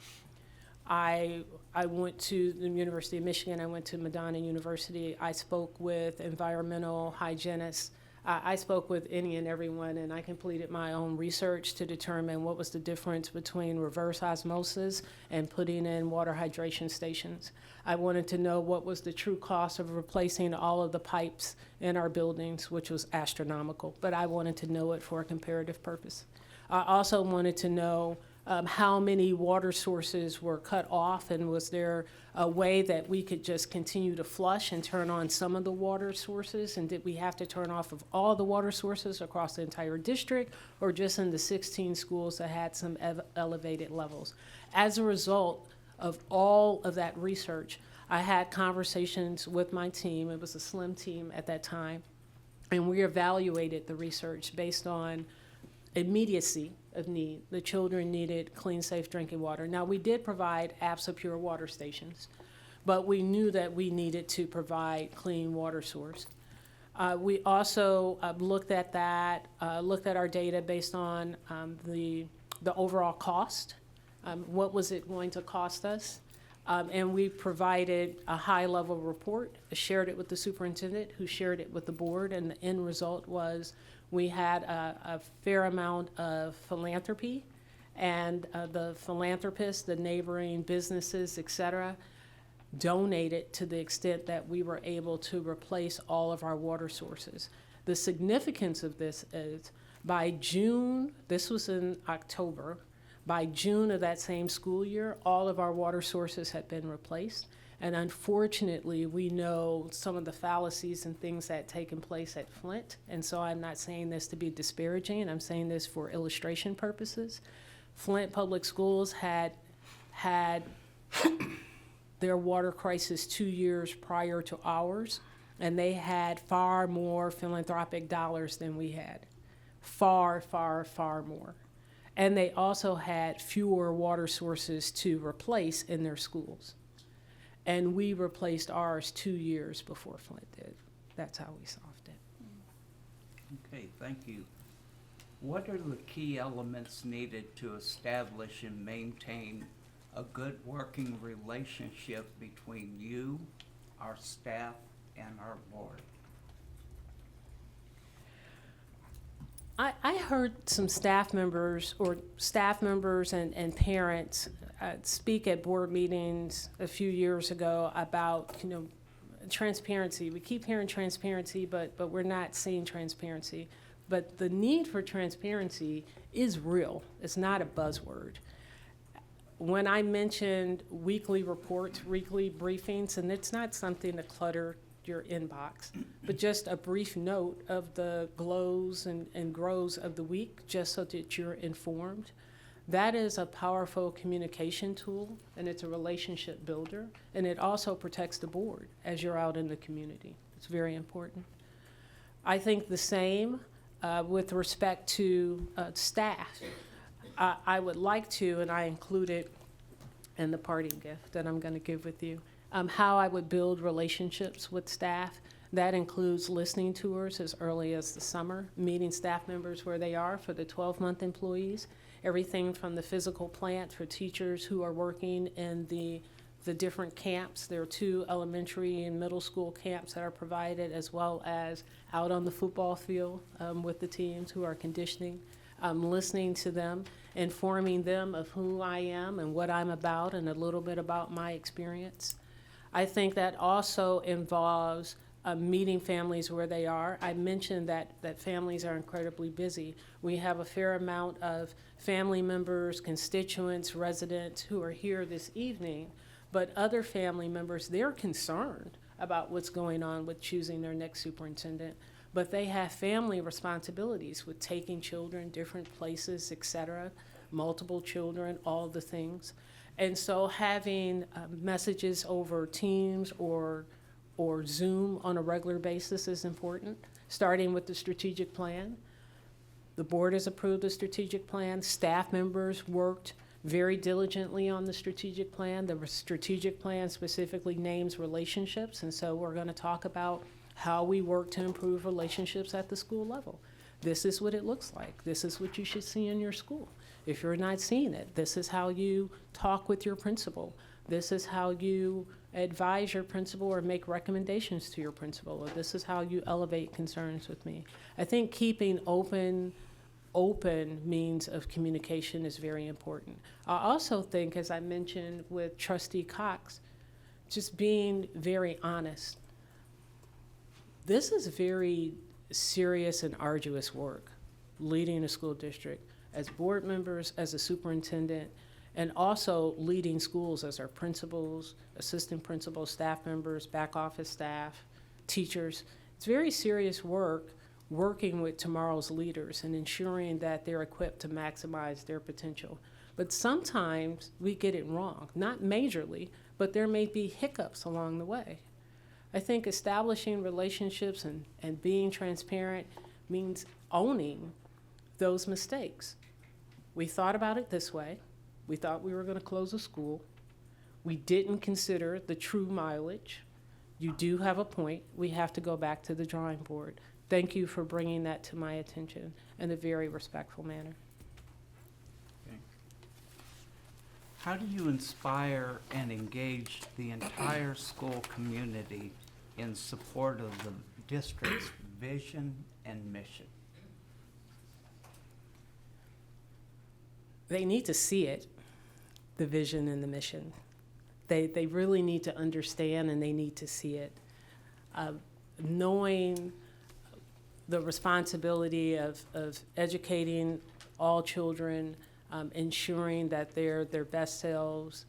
I went to the University of Michigan. I went to Madonna University. I spoke with environmental hygienists. I spoke with any and everyone, and I completed my own research to determine what was the difference between reverse osmosis and putting in water hydration stations. I wanted to know what was the true cost of replacing all of the pipes in our buildings, which was astronomical, but I wanted to know it for a comparative purpose. I also wanted to know how many water sources were cut off, and was there a way that we could just continue to flush and turn on some of the water sources, and did we have to turn off of all the water sources across the entire district, or just in the 16 schools that had some elevated levels? As a result of all of that research, I had conversations with my team. It was a slim team at that time, and we evaluated the research based on immediacy of need. The children needed clean, safe drinking water. Now, we did provide APSA pure water stations, but we knew that we needed to provide clean water source. We also looked at that, looked at our data based on the overall cost. What was it going to cost us? And we provided a high-level report, shared it with the superintendent, who shared it with the board, and the end result was we had a fair amount of philanthropy, and the philanthropists, the neighboring businesses, et cetera, donated to the extent that we were able to replace all of our water sources. The significance of this is by June, this was in October, by June of that same school year, all of our water sources had been replaced. And unfortunately, we know some of the fallacies and things that had taken place at Flint. And so I'm not saying this to be disparaging. I'm saying this for illustration purposes. Flint Public Schools had their water crisis 2 years prior to ours, and they had far more philanthropic dollars than we had. Far, far, far more. And they also had fewer water sources to replace in their schools. And we replaced ours 2 years before Flint did. That's how we solved it. Okay, thank you. What are the key elements needed to establish and maintain a good working relationship between you, our staff, and our board? I heard some staff members and parents speak at board meetings a few years ago about, transparency. We keep hearing transparency, but we're not seeing transparency. But the need for transparency is real. It's not a buzzword. When I mentioned weekly reports, weekly briefings, and it's not something to clutter your inbox, but just a brief note of the glows and grows of the week, just so that you're informed. That is a powerful communication tool, and it's a relationship builder, and it also protects the board as you're out in the community. It's very important. I think the same with respect to staff. I would like to, and I included in the parting gift that I'm going to give with you, how I would build relationships with staff. That includes listening tours as early as the summer, meeting staff members where they are for the 12-month employees, everything from the physical plant for teachers who are working in the different camps. There are 2 elementary and middle school camps that are provided, as well as out on the football field with the teams who are conditioning, listening to them, informing them of who I am and what I'm about and a little bit about my experience. I think that also involves meeting families where they are. I mentioned that families are incredibly busy. We have a fair amount of family members, constituents, residents who are here this evening, but other family members, they're concerned about what's going on with choosing their next superintendent, but they have family responsibilities with taking children different places, et cetera, multiple children, all the things. And so having messages over Teams or Zoom on a regular basis is important, starting with the strategic plan. The board has approved the strategic plan. Staff members worked very diligently on the strategic plan. The strategic plan specifically names relationships, and so we're going to talk about how we work to improve relationships at the school level. This is what it looks like. This is what you should see in your school. If you're not seeing it, this is how you talk with your principal. This is how you advise your principal or make recommendations to your principal, or this is how you elevate concerns with me. I think keeping open means of communication is very important. I also think, as I mentioned with Trustee Cox, just being very honest. This is very serious and arduous work, leading a school district as board members, as a superintendent, and also leading schools as our principals, assistant principals, staff members, back office staff, teachers. It's very serious work working with tomorrow's leaders and ensuring that they're equipped to maximize their potential. But sometimes we get it wrong, not majorly, but there may be hiccups along the way. I think establishing relationships and being transparent means owning those mistakes. We thought about it this way. We thought we were going to close a school. We didn't consider the true mileage. You do have a point. We have to go back to the drawing board. Thank you for bringing that to my attention in a very respectful manner. Okay. How do you inspire and engage the entire school community in support of the district's vision and mission? They need to see it, the vision and the mission. They really need to understand, and they need to see it. Knowing the responsibility of educating all children, ensuring that they're their best selves,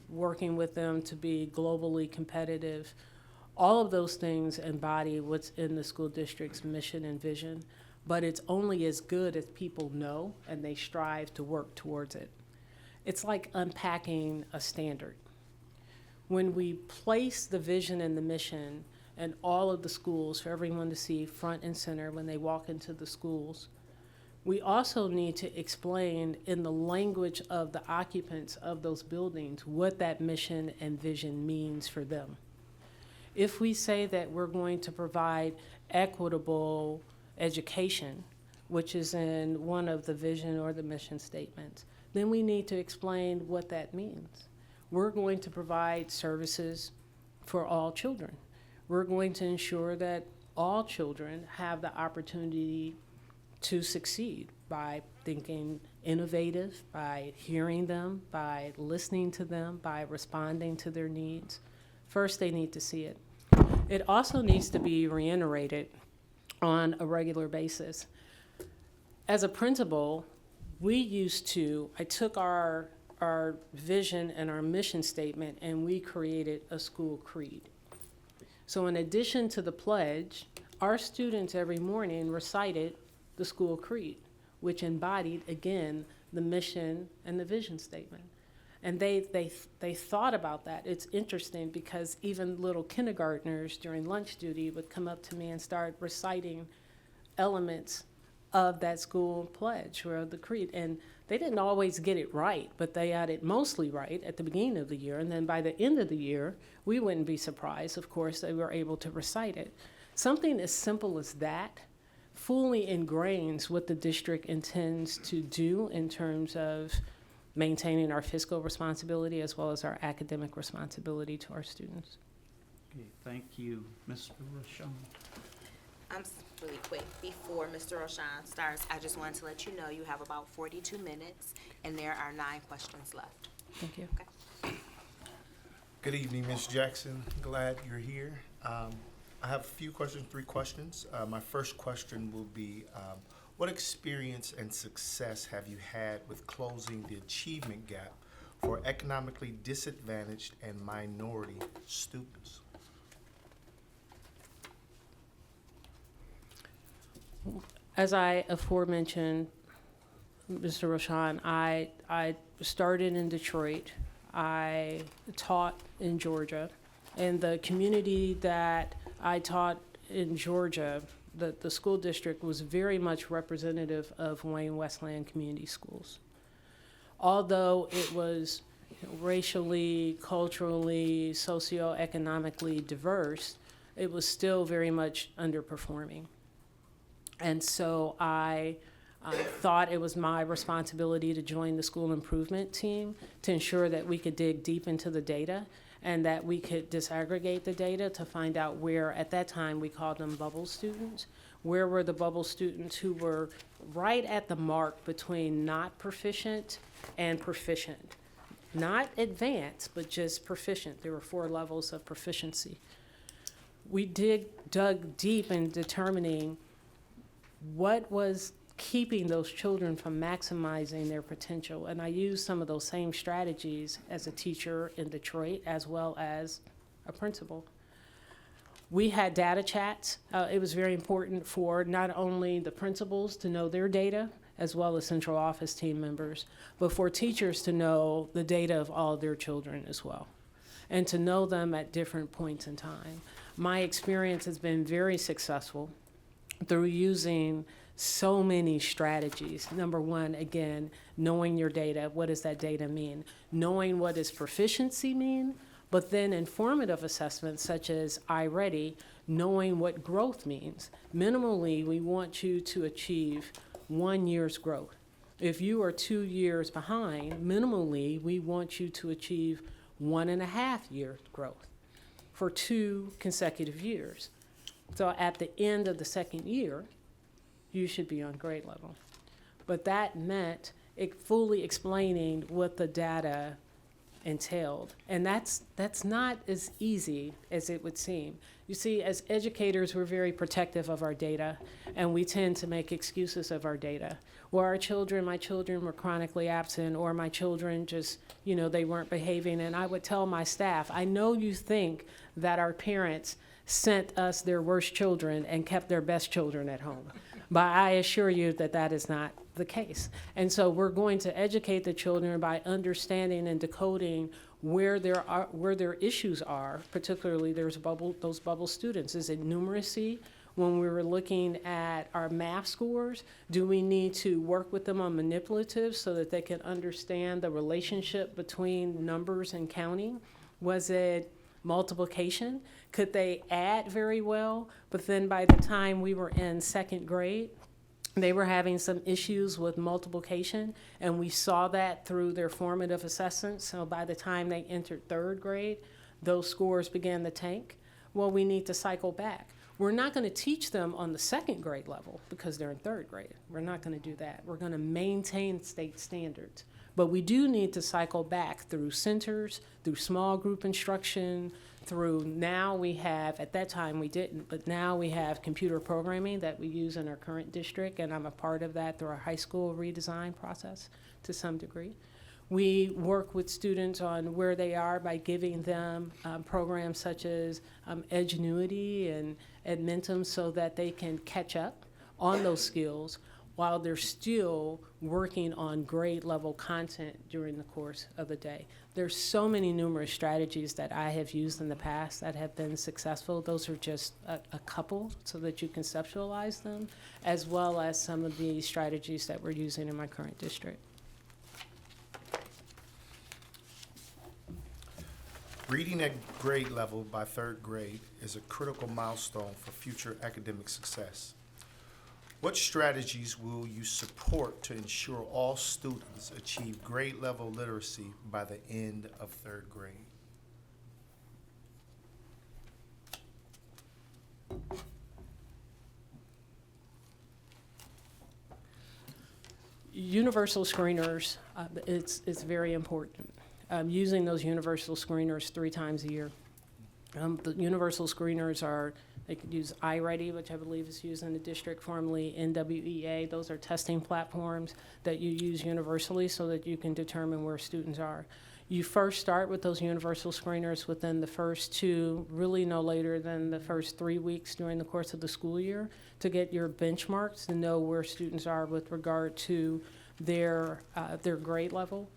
working with them to be globally competitive. All of those things embody what's in the school district's mission and vision, but it's only as good as people know and they strive to work towards it. It's like unpacking a standard. When we place the vision and the mission in all of the schools for everyone to see front and center when they walk into the schools, we also need to explain in the language of the occupants of those buildings what that mission and vision means for them. If we say that we're going to provide equitable education, which is in one of the vision or the mission statements, then we need to explain what that means. We're going to provide services for all children. We're going to ensure that all children have the opportunity to succeed by thinking innovative, by hearing them, by listening to them, by responding to their needs. First, they need to see it. It also needs to be reiterated on a regular basis. As a principal, I took our vision and our mission statement and we created a school creed. So in addition to the pledge, our students every morning recited the school creed, which embodied, again, the mission and the vision statement. And they thought about that. It's interesting because even little kindergartners during lunch duty would come up to me and start reciting elements of that school pledge or the creed. And they didn't always get it right, but they had it mostly right at the beginning of the year. And then by the end of the year, we wouldn't be surprised, of course, they were able to recite it. Something as simple as that fully ingrains what the district intends to do in terms of maintaining our fiscal responsibility as well as our academic responsibility to our students. Okay, thank you. Mr. Machion. Really quick, before Mr. Machion starts, I just wanted to let you know you have about 42 minutes and there are 9 questions left. Thank you. Okay. Good evening, Ms. Jackson. Glad you're here. I have a few questions, 3 questions. My first question will be, what experience and success have you had with closing the achievement gap for economically disadvantaged and minority students? As I aforementioned, Mr. Machion, I started in Detroit. I taught in Georgia. And the community that I taught in Georgia, the school district was very much representative of Wayne-Westland community schools. Although it was racially, culturally, socioeconomically diverse, it was still very much underperforming. And so I thought it was my responsibility to join the school improvement team to ensure that we could dig deep into the data and that we could disaggregate the data to find out where, at that time, we called them bubble students. Where were the bubble students who were right at the mark between not proficient and proficient? Not advanced, but just proficient. There were 4 levels of proficiency. We dug deep in determining what was keeping those children from maximizing their potential. And I used some of those same strategies as a teacher in Detroit as well as a principal. We had data chats. It was very important for not only the principals to know their data, as well as central office team members, but for teachers to know the data of all their children as well, and to know them at different points in time. My experience has been very successful through using so many strategies. Number one, again, knowing your data. What does that data mean? Knowing what does proficiency mean, but then informative assessments such as iReady, knowing what growth means. Minimally, we want you to achieve 1 year's growth. If you are 2 years behind, minimally, we want you to achieve 1.5 year growth for 2 consecutive years. So at the end of the second year, you should be on grade level. But that meant fully explaining what the data entailed. And that's not as easy as it would seem. You see, as educators, we're very protective of our data, and we tend to make excuses of our data. Well, my children were chronically absent, or my children just, they weren't behaving. And I would tell my staff, I know you think that our parents sent us their worst children and kept their best children at home. But I assure you that that is not the case. And so we're going to educate the children by understanding and decoding where their issues are, particularly those bubble students. Is it numeracy? When we were looking at our math scores, do we need to work with them on manipulatives so that they can understand the relationship between numbers and counting? Was it multiplication? Could they add very well? But then by the time we were in second grade, they were having some issues with multiplication, and we saw that through their formative assessments. So by the time they entered third grade, those scores began to tank. Well, we need to cycle back. We're not going to teach them on the second grade level because they're in third grade. We're not going to do that. We're going to maintain state standards. But we do need to cycle back through centers, through small group instruction, through now we have, at that time we didn't, but now we have computer programming that we use in our current district, and I'm a part of that through our high school redesign process to some degree. We work with students on where they are by giving them programs such as Edgenuity and Edmentum so that they can catch up on those skills while they're still working on grade level content during the course of the day. There's so many numerous strategies that I have used in the past that have been successful. Those are just a couple so that you conceptualize them, as well as some of the strategies that we're using in my current district. Reading at grade level by third grade is a critical milestone for future academic success. What strategies will you support to ensure all students achieve grade level literacy by the end of third grade? Universal screeners, it's very important. Using those universal screeners 3 times a year. The universal screeners they could use iReady, which I believe is used in the district, formerly NWEA. Those are testing platforms that you use universally so that you can determine where students are. You first start with those universal screeners within the first 2, really no later than the first 3 weeks during the course of the school year to get your benchmarks to know where students are with regard to their grade level.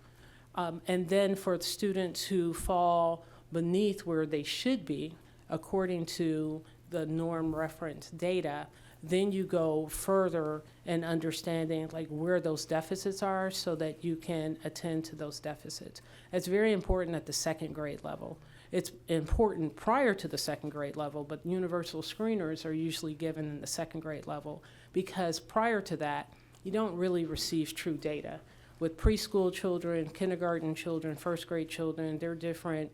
And then for the students who fall beneath where they should be, according to the norm reference data, then you go further in understanding where those deficits are so that you can attend to those deficits. It's very important at the second grade level. It's important prior to the second grade level, but universal screeners are usually given in the second grade level because prior to that, you don't really receive true data. With preschool children, kindergarten children, first grade children, they're different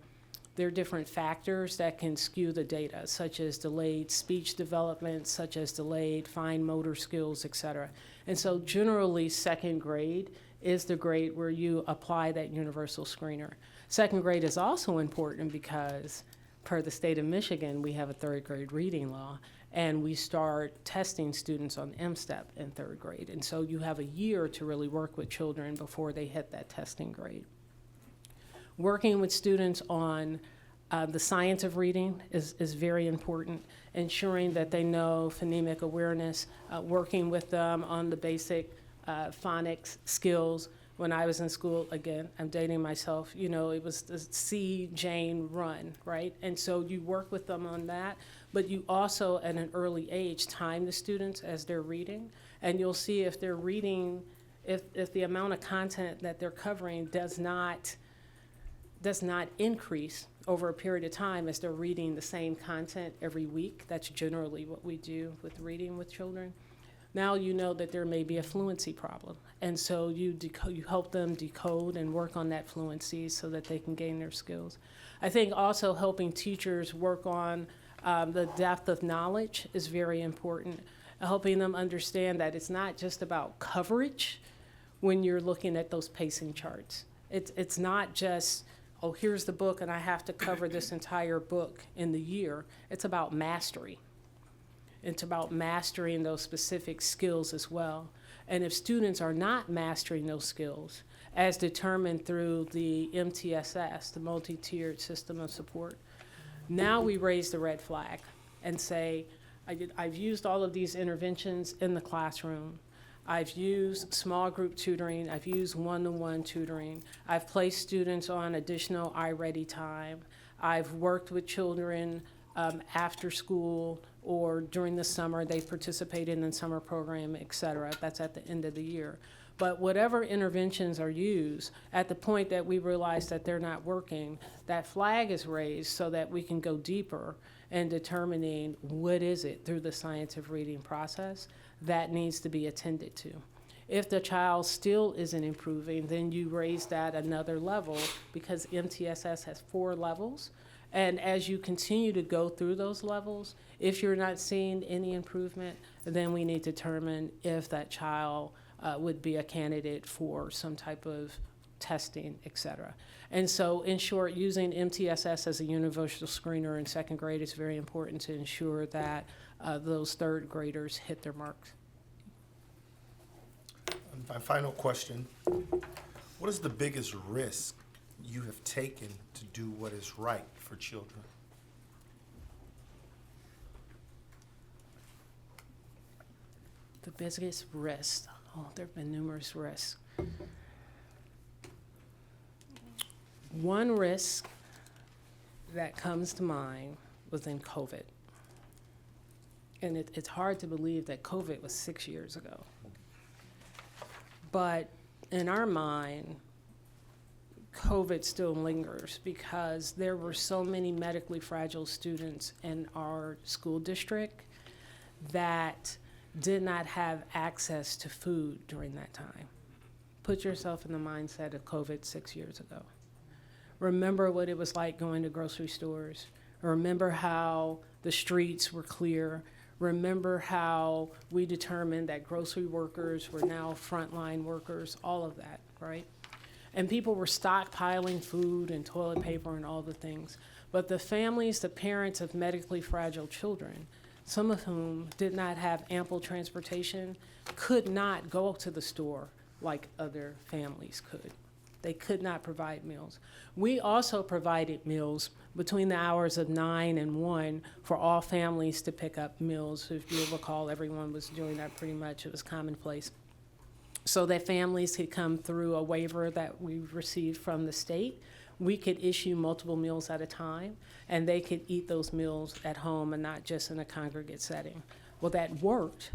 there are different factors that can skew the data, such as delayed speech development, such as delayed fine motor skills, et cetera. And so generally, second grade is the grade where you apply that universal screener. Second grade is also important because, per the state of Michigan, we have a third grade reading law, and we start testing students on MSTEP in third grade. And so you have a year to really work with children before they hit that testing grade. Working with students on the science of reading is very important, ensuring that they know phonemic awareness, working with them on the basic phonics skills. When I was in school, again, I'm dating myself, you know, it was the see, Jane, run, right? And so you work with them on that, but you also, at an early age, time the students as they're reading, and you'll see if they're reading, if the amount of content that they're covering does not increase over a period of time as they're reading the same content every week. That's generally what we do with reading with children. Now you know that there may be a fluency problem, and so you help them decode and work on that fluency so that they can gain their skills. I think also helping teachers work on the depth of knowledge is very important, helping them understand that it's not just about coverage when you're looking at those pacing charts. It's not just, oh, here's the book and I have to cover this entire book in the year. It's about mastery. It's about mastering those specific skills as well. And if students are not mastering those skills, as determined through the MTSS, the multi-tiered system of support, now we raise the red flag and say, I've used all of these interventions in the classroom. I've used small group tutoring. I've used one-to-one tutoring. I've placed students on additional iReady time. I've worked with children after school or during the summer. They've participated in the summer program, et cetera. That's at the end of the year. But whatever interventions are used, at the point that we realize that they're not working, that flag is raised so that we can go deeper in determining what is it through the science of reading process that needs to be attended to. If the child still isn't improving, then you raise that another level, because MTSS has 4 levels. And as you continue to go through those levels, if you're not seeing any improvement, then we need to determine if that child would be a candidate for some type of testing, et cetera. And so, in short, using MTSS as a universal screener in second grade is very important to ensure that those third graders hit their marks. My final question, what is the biggest risk you have taken to do what is right for children? The biggest risk, there have been numerous risks. One risk that comes to mind was in COVID. And it's hard to believe that COVID was 6 years ago. But in our mind, COVID still lingers because there were so many medically fragile students in our school district that did not have access to food during that time. Put yourself in the mindset of COVID 6 years ago. Remember what it was like going to grocery stores. Remember how the streets were clear. Remember how we determined that grocery workers were now frontline workers, all of that, right? And people were stockpiling food and toilet paper and all the things. But the families, the parents of medically fragile children, some of whom did not have ample transportation, could not go to the store like other families could. They could not provide meals. We also provided meals between the hours of 9 and 1 for all families to pick up meals. If you recall, everyone was doing that pretty much. It was commonplace. So that families could come through a waiver that we received from the state. We could issue multiple meals at a time, and they could eat those meals at home and not just in a congregate setting. Well, that worked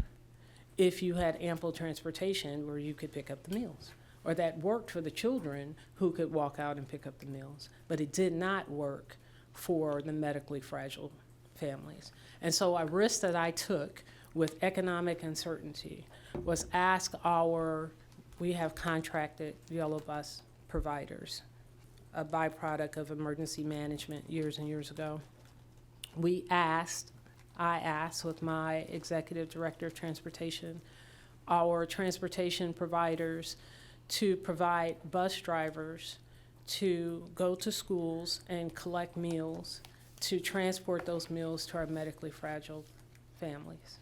if you had ample transportation where you could pick up the meals. Or that worked for the children who could walk out and pick up the meals. But it did not work for the medically fragile families. And so a risk that I took with economic uncertainty was ask we have contracted yellow bus providers, a byproduct of emergency management years and years ago. I asked with my executive director of transportation, our transportation providers to provide bus drivers to go to schools and collect meals, to transport those meals to our medically fragile families.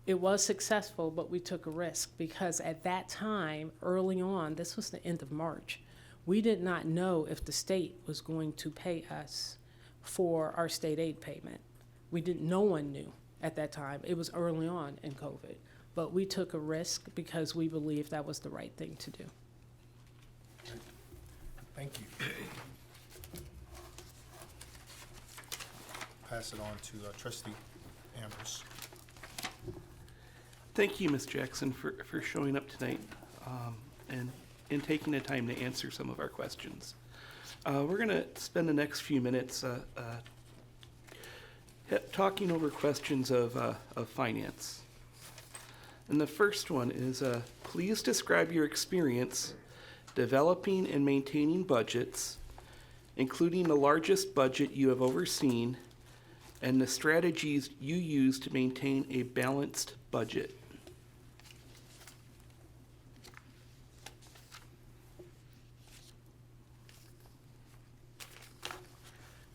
It was successful, but we took a risk because at that time, early on, this was the end of March, we did not know if the state was going to pay us for our state aid payment. No one knew at that time. It was early on in COVID, but we took a risk because we believed that was the right thing to do. Thank you. Pass it on to trustee Ambrose. Thank you, Ms. Jackson, for showing up tonight and taking the time to answer some of our questions. We're going to spend the next few minutes talking over questions of finance. And the first one is, please describe your experience developing and maintaining budgets, including the largest budget you have overseen, and the strategies you use to maintain a balanced budget.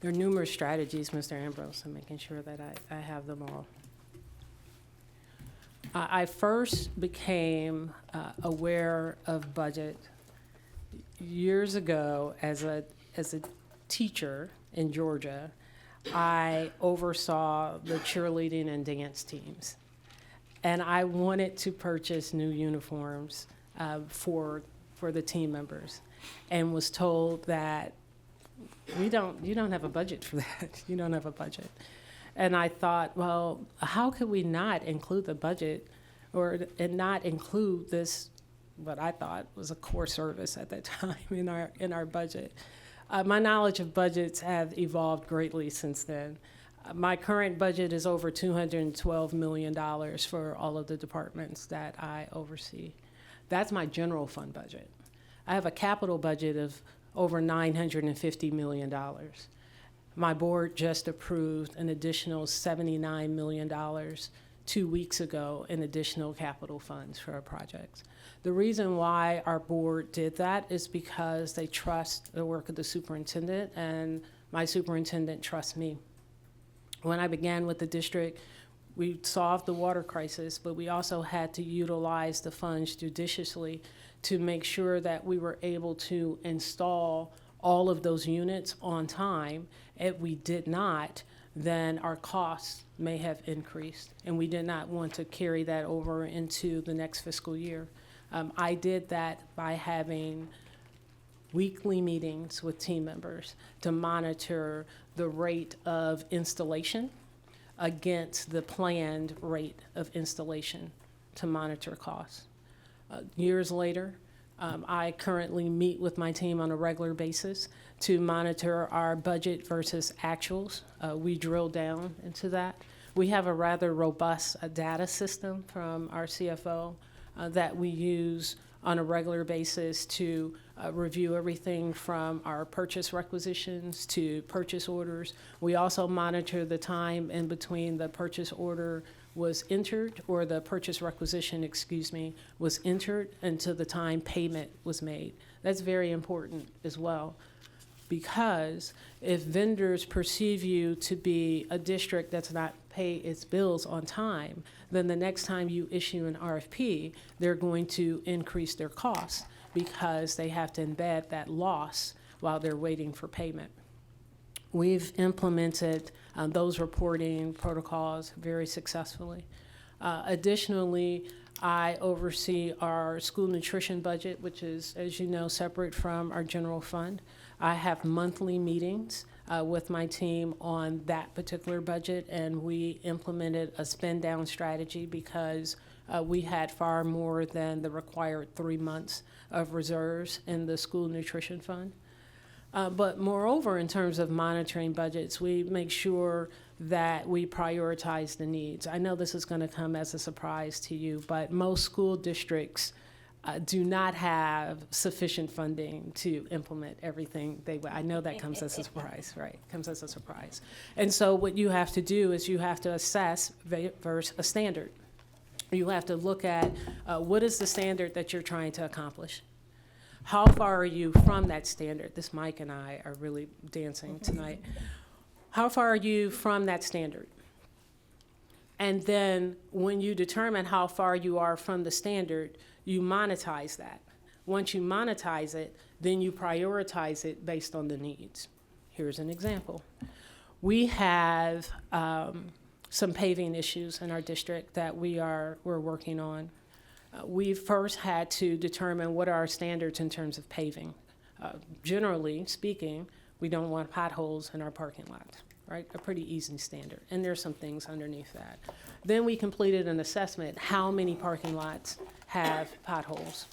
There are numerous strategies, Mr. Ambrose, in making sure that I have them all. I first became aware of budget years ago as a teacher in Georgia. I oversaw the cheerleading and dance teams, and I wanted to purchase new uniforms for the team members, and was told that you don't have a budget for that. You don't have a budget. And I thought, well, how could we not include the budget and not include this, what I thought was a core service at that time in our budget? My knowledge of budgets have evolved greatly since then. My current budget is over $212 million for all of the departments that I oversee. That's my general fund budget. I have a capital budget of over $950 million. My board just approved an additional $79 million 2 weeks ago in additional capital funds for our projects. The reason why our board did that is because they trust the work of the superintendent, and my superintendent trusts me. When I began with the district, we solved the water crisis, but we also had to utilize the funds judiciously to make sure that we were able to install all of those units on time. If we did not, then our costs may have increased, and we did not want to carry that over into the next fiscal year. I did that by having weekly meetings with team members to monitor the rate of installation against the planned rate of installation to monitor costs. Years later, I currently meet with my team on a regular basis to monitor our budget versus actuals. We drill down into that. We have a rather robust data system from our CFO that we use on a regular basis to review everything from our purchase requisitions to purchase orders. We also monitor the time in between the purchase order was entered, or the purchase requisition, was entered until the time payment was made. That's very important as well, because if vendors perceive you to be a district that's not pay its bills on time, then the next time you issue an RFP, they're going to increase their costs because they have to embed that loss while they're waiting for payment. We've implemented those reporting protocols very successfully. Additionally, I oversee our school nutrition budget, which is, as you know, separate from our general fund. I have monthly meetings with my team on that particular budget, and we implemented a spend down strategy because we had far more than the required 3 months of reserves in the school nutrition fund. But moreover, in terms of monitoring budgets, we make sure that we prioritize the needs. I know this is going to come as a surprise to you, but most school districts do not have sufficient funding to implement everything I know that comes as a surprise, right? Comes as a surprise. And so what you have to do is you have to assess versus a standard. You have to look at what is the standard that you're trying to accomplish? How far are you from that standard? This Mike and I are really dancing tonight. How far are you from that standard? And then when you determine how far you are from the standard, you monetize that. Once you monetize it, then you prioritize it based on the needs. Here's an example. We have some paving issues in our district that we're working on. We first had to determine what are our standards in terms of paving. Generally speaking, we don't want potholes in our parking lots, right? A pretty easy standard. And there's some things underneath that. Then we completed an assessment, how many parking lots have potholes.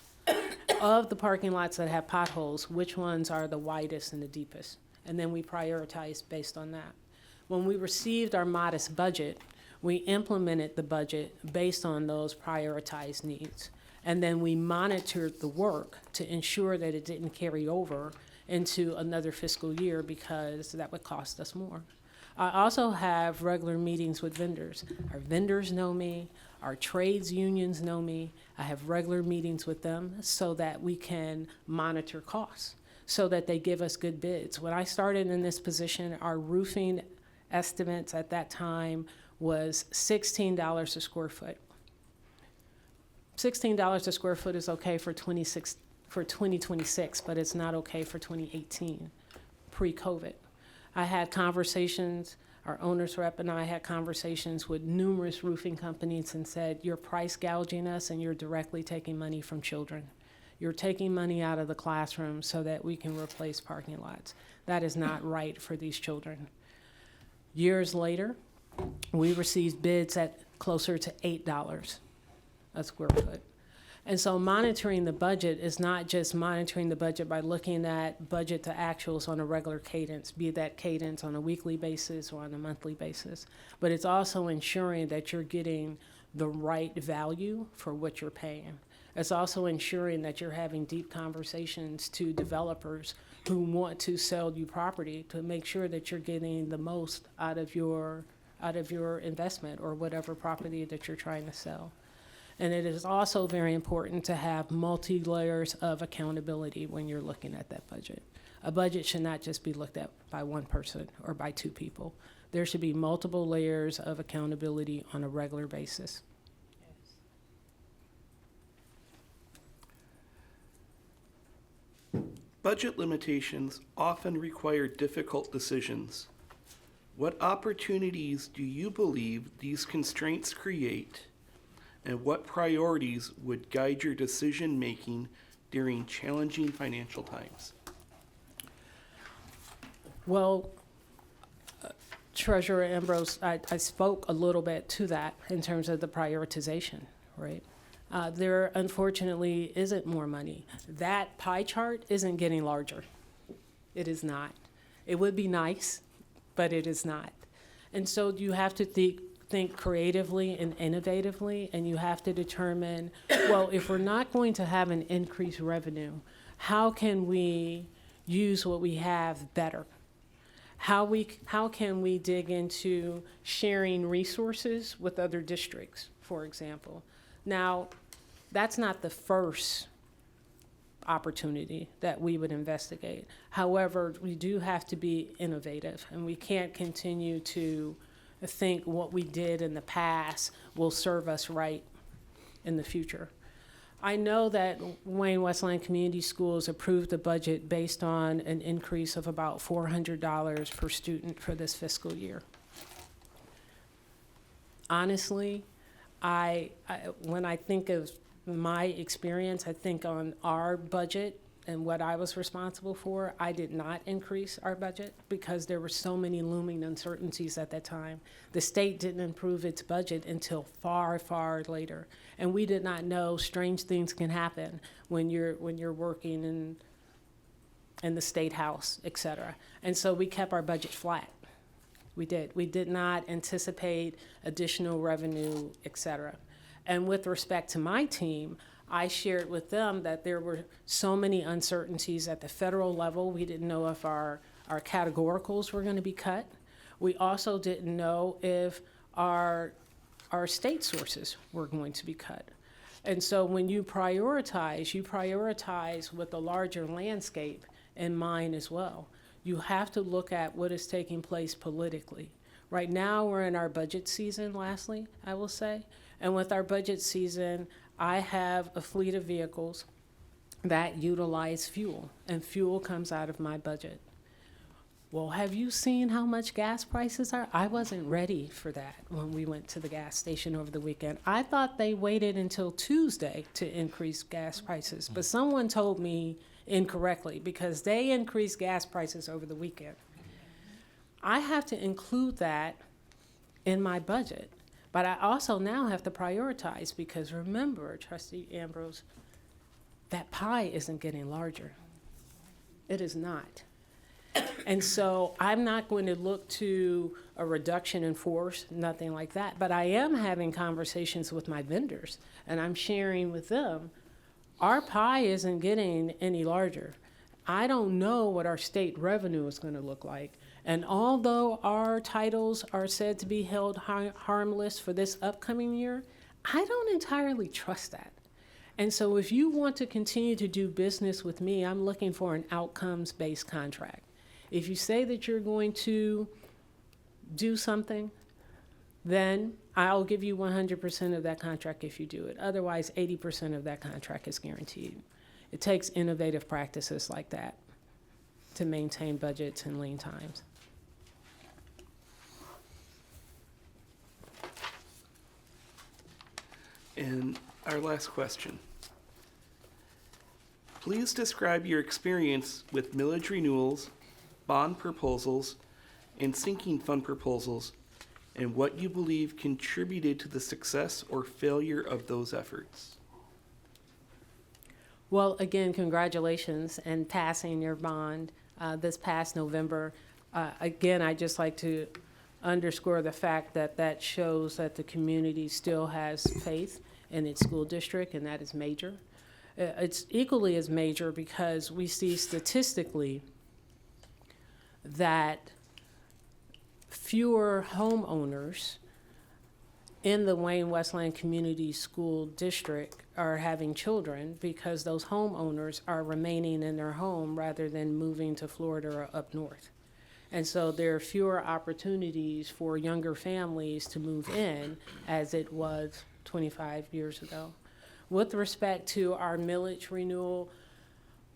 Of the parking lots that have potholes, which ones are the widest and the deepest? And then we prioritized based on that. When we received our modest budget, we implemented the budget based on those prioritized needs. And then we monitored the work to ensure that it didn't carry over into another fiscal year because that would cost us more. I also have regular meetings with vendors. Our vendors know me, our trades unions know me. I have regular meetings with them so that we can monitor costs, so that they give us good bids. When I started in this position, our roofing estimates at that time was $16 a square foot. $16 a square foot is okay for 2026, but it's not okay for 2018, pre-COVID. I had conversations, our owner's rep and I had conversations with numerous roofing companies and said, you're price gouging us and you're directly taking money from children. You're taking money out of the classroom so that we can replace parking lots. That is not right for these children. Years later, we received bids at closer to $8 a square foot. And so monitoring the budget is not just monitoring the budget by looking at budget to actuals on a regular cadence, be that cadence on a weekly basis or on a monthly basis, but it's also ensuring that you're getting the right value for what you're paying. It's also ensuring that you're having deep conversations to developers who want to sell you property to make sure that you're getting the most out of your investment or whatever property that you're trying to sell. And it is also very important to have multi-layers of accountability when you're looking at that budget. A budget should not just be looked at by one person or by two people. There should be multiple layers of accountability on a regular basis. Budget limitations often require difficult decisions. What opportunities do you believe these constraints create, and what priorities would guide your decision-making during challenging financial times? Well, Treasurer Ambrose, I spoke a little bit to that in terms of the prioritization, right? There unfortunately isn't more money. That pie chart isn't getting larger. It is not. It would be nice, but it is not. And so you have to think creatively and innovatively, and you have to determine, well, if we're not going to have an increased revenue, how can we use what we have better? How can we dig into sharing resources with other districts, for example? Now, that's not the first opportunity that we would investigate. However, we do have to be innovative, and we can't continue to think what we did in the past will serve us right in the future. I know that Wayne-Westland Community Schools approved the budget based on an increase of about $400 per student for this fiscal year. Honestly, when I think of my experience, I think on our budget and what I was responsible for, I did not increase our budget because there were so many looming uncertainties at that time. The state didn't approve its budget until far, far later. And we did not know strange things can happen when you're working in the state house, et cetera. And so we kept our budget flat. We did. We did not anticipate additional revenue, et cetera. And with respect to my team, I shared with them that there were so many uncertainties at the federal level. We didn't know if our categoricals were going to be cut. We also didn't know if our state sources were going to be cut. And so when you prioritize with the larger landscape in mind as well. You have to look at what is taking place politically. Right now, we're in our budget season, lastly, I will say. And with our budget season, I have a fleet of vehicles that utilize fuel, and fuel comes out of my budget. Well, have you seen how much gas prices are? I wasn't ready for that when we went to the gas station over the weekend. I thought they waited until Tuesday to increase gas prices, but someone told me incorrectly because they increased gas prices over the weekend. I have to include that in my budget, but I also now have to prioritize because remember, Trustee Ambrose, that pie isn't getting larger. It is not. And so I'm not going to look to a reduction in force, nothing like that. But I am having conversations with my vendors, and I'm sharing with them, our pie isn't getting any larger. I don't know what our state revenue is going to look like. And although our titles are said to be held harmless for this upcoming year, I don't entirely trust that. And so if you want to continue to do business with me, I'm looking for an outcomes-based contract. If you say that you're going to do something, then I'll give you 100% of that contract if you do it. Otherwise, 80% of that contract is guaranteed. It takes innovative practices like that to maintain budgets and lean times. And our last question. Please describe your experience with millage renewals, bond proposals, and sinking fund proposals, and what you believe contributed to the success or failure of those efforts. Well, again, congratulations and passing your bond this past November. Again, I'd just like to underscore the fact that that shows that the community still has faith in its school district, and that is major. It's equally as major because we see statistically that fewer homeowners in the Wayne-Westland Community School District are having children because those homeowners are remaining in their home rather than moving to Florida or up north. And so there are fewer opportunities for younger families to move in as it was 25 years ago. With respect to our millage renewal,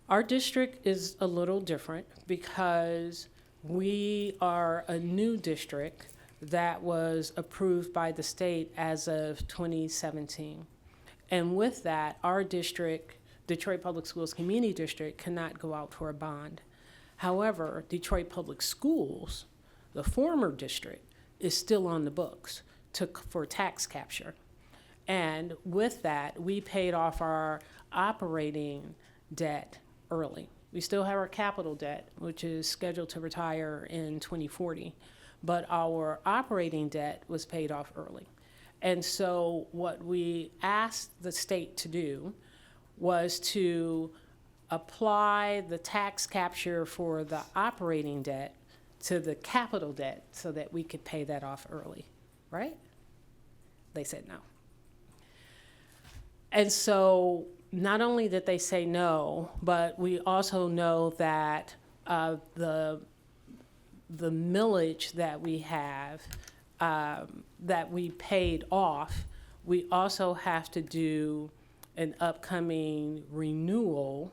our district is a little different because we are a new district that was approved by the state as of 2017. And with that, our district, Detroit Public Schools Community District, cannot go out for a bond. However, Detroit Public Schools, the former district, is still on the books for tax capture. And with that, we paid off our operating debt early. We still have our capital debt, which is scheduled to retire in 2040, but our operating debt was paid off early. And so what we asked the state to do was to apply the tax capture for the operating debt to the capital debt so that we could pay that off early, right? They said no. And so not only did they say no, but we also know that the millage that we have, that we paid off, we also have to do an upcoming renewal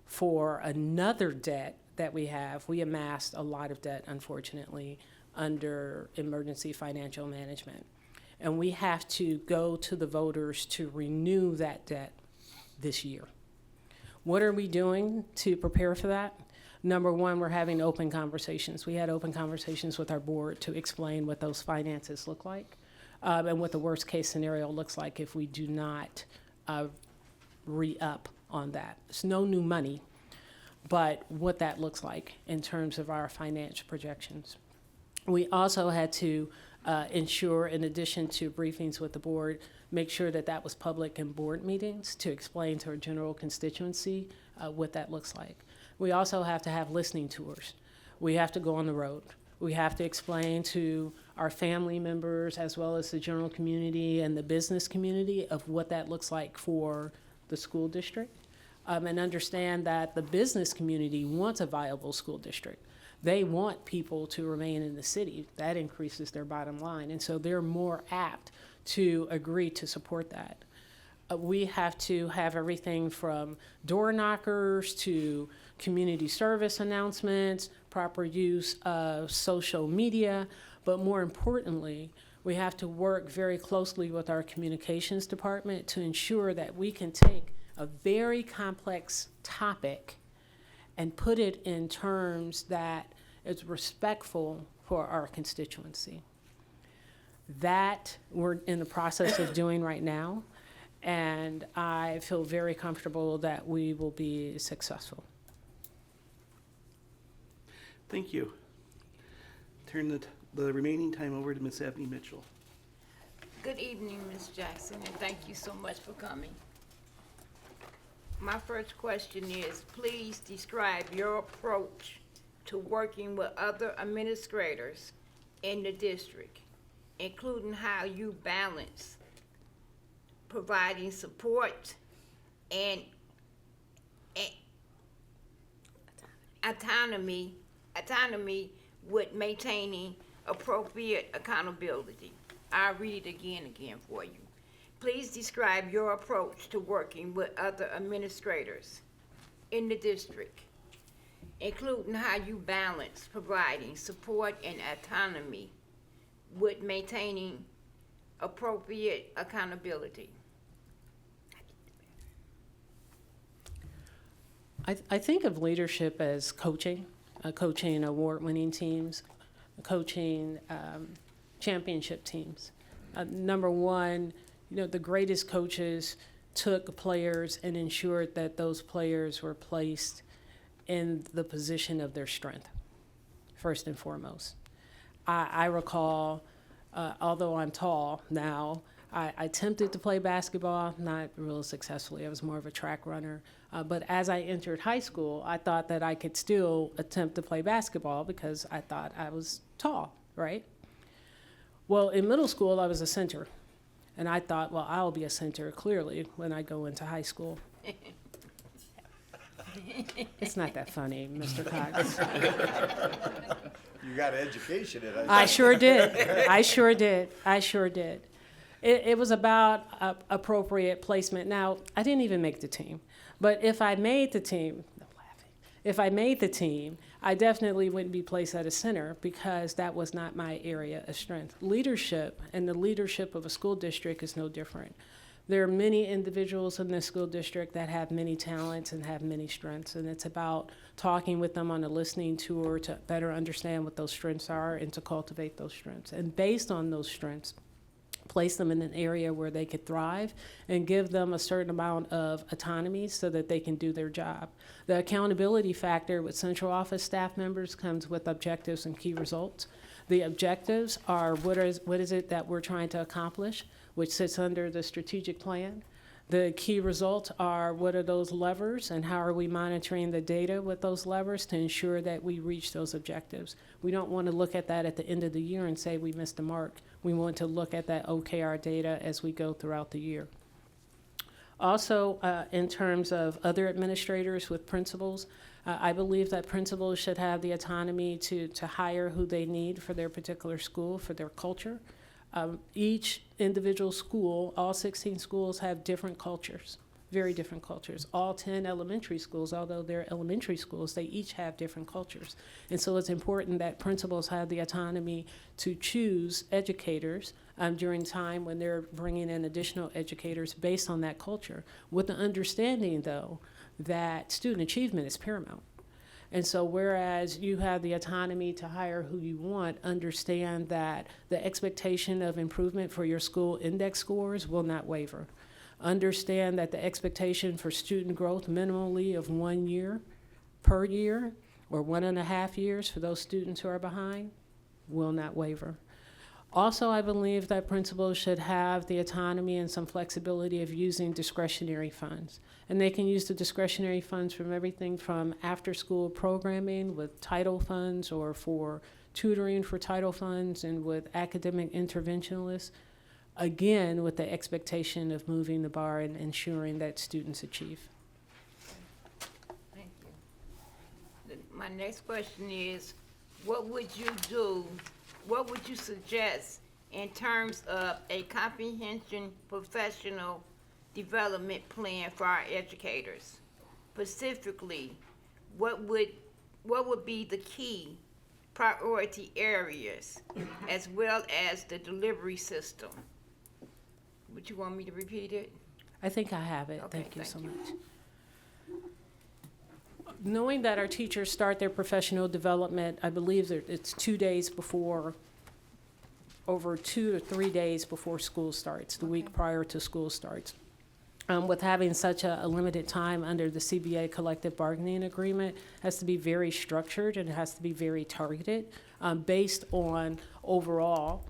for another debt that we have. We amassed a lot of debt, unfortunately, under emergency financial management. And we have to go to the voters to renew that debt this year. What are we doing to prepare for that? Number one, we're having open conversations. We had open conversations with our board to explain what those finances look like and what the worst case scenario looks like if we do not re-up on that. It's no new money, but what that looks like in terms of our financial projections. We also had to ensure, in addition to briefings with the board, make sure that that was public in board meetings to explain to our general constituency what that looks like. We also have to have listening tours. We have to go on the road. We have to explain to our family members as well as the general community and the business community of what that looks like for the school district, and understand that the business community wants a viable school district. They want people to remain in the city. That increases their bottom line, and so they're more apt to agree to support that. We have to have everything from door knockers to community service announcements, proper use of social media, but more importantly, we have to work very closely with our communications department to ensure that we can take a very complex topic and put it in terms that is respectful for our constituency. That we're in the process of doing right now, and I feel very comfortable that we will be successful. Thank you. Turn the remaining time over to Ms. Abney Mitchell. Good evening, Ms. Jackson, and thank you so much for coming. My first question is, please describe your approach to working with other administrators in the district, including how you balance providing support and autonomy with maintaining appropriate accountability. I'll read it again for you. Please describe your approach to working with other administrators in the district, including how you balance providing support and autonomy with maintaining appropriate accountability. I think of leadership as coaching, coaching award-winning teams, coaching championship teams. Number one, the greatest coaches took players and ensured that those players were placed in the position of their strength, first and foremost. I recall, although I'm tall now, I attempted to play basketball, not real successfully. I was more of a track runner. But as I entered high school, I thought that I could still attempt to play basketball because I thought I was tall, right? Well, in middle school, I was a center. And I thought, well, I'll be a center clearly when I go into high school. It's not that funny, Mr. Cox. You got an education in it. I sure did. I sure did. It was about appropriate placement. Now, I didn't even make the team. But if I made the team, I definitely wouldn't be placed at a center because that was not my area of strength. Leadership and the leadership of a school district is no different. There are many individuals in this school district that have many talents and have many strengths, and it's about talking with them on a listening tour to better understand what those strengths are and to cultivate those strengths. And based on those strengths, place them in an area where they could thrive and give them a certain amount of autonomy so that they can do their job. The accountability factor with central office staff members comes with objectives and key results. The objectives are what is it that we're trying to accomplish, which sits under the strategic plan. The key results are what are those levers and how are we monitoring the data with those levers to ensure that we reach those objectives. We don't want to look at that at the end of the year and say we missed the mark. We want to look at that OKR data as we go throughout the year. Also, in terms of other administrators with principals, I believe that principals should have the autonomy to hire who they need for their particular school, for their culture. Each individual school, all 16 schools have different cultures, very different cultures. All 10 elementary schools, although they're elementary schools, they each have different cultures. And so it's important that principals have the autonomy to choose educators during time when they're bringing in additional educators based on that culture, with the understanding, though, that student achievement is paramount. And so whereas you have the autonomy to hire who you want, understand that the expectation of improvement for your school index scores will not waver. Understand that the expectation for student growth minimally of 1 year per year or 1.5 years for those students who are behind will not waver. Also, I believe that principals should have the autonomy and some flexibility of using discretionary funds. And they can use the discretionary funds from everything from after-school programming with title funds, or for tutoring for title funds, and with academic interventionalists, again, with the expectation of moving the bar and ensuring that students achieve. Thank you. My next question is, what would you suggest in terms of a comprehensive professional development plan for our educators? Specifically, what would be the key priority areas, as well as the delivery system? Would you want me to repeat it? I think I have it. Okay, Thank you so thank much. Knowing that our teachers start their professional development, I believe that it's 2 days before, over 2 to 3 days before school starts, the week prior to school starts. With having such a limited time under the CBA collective bargaining agreement, has to be very structured, and it has to be very targeted, based on overall,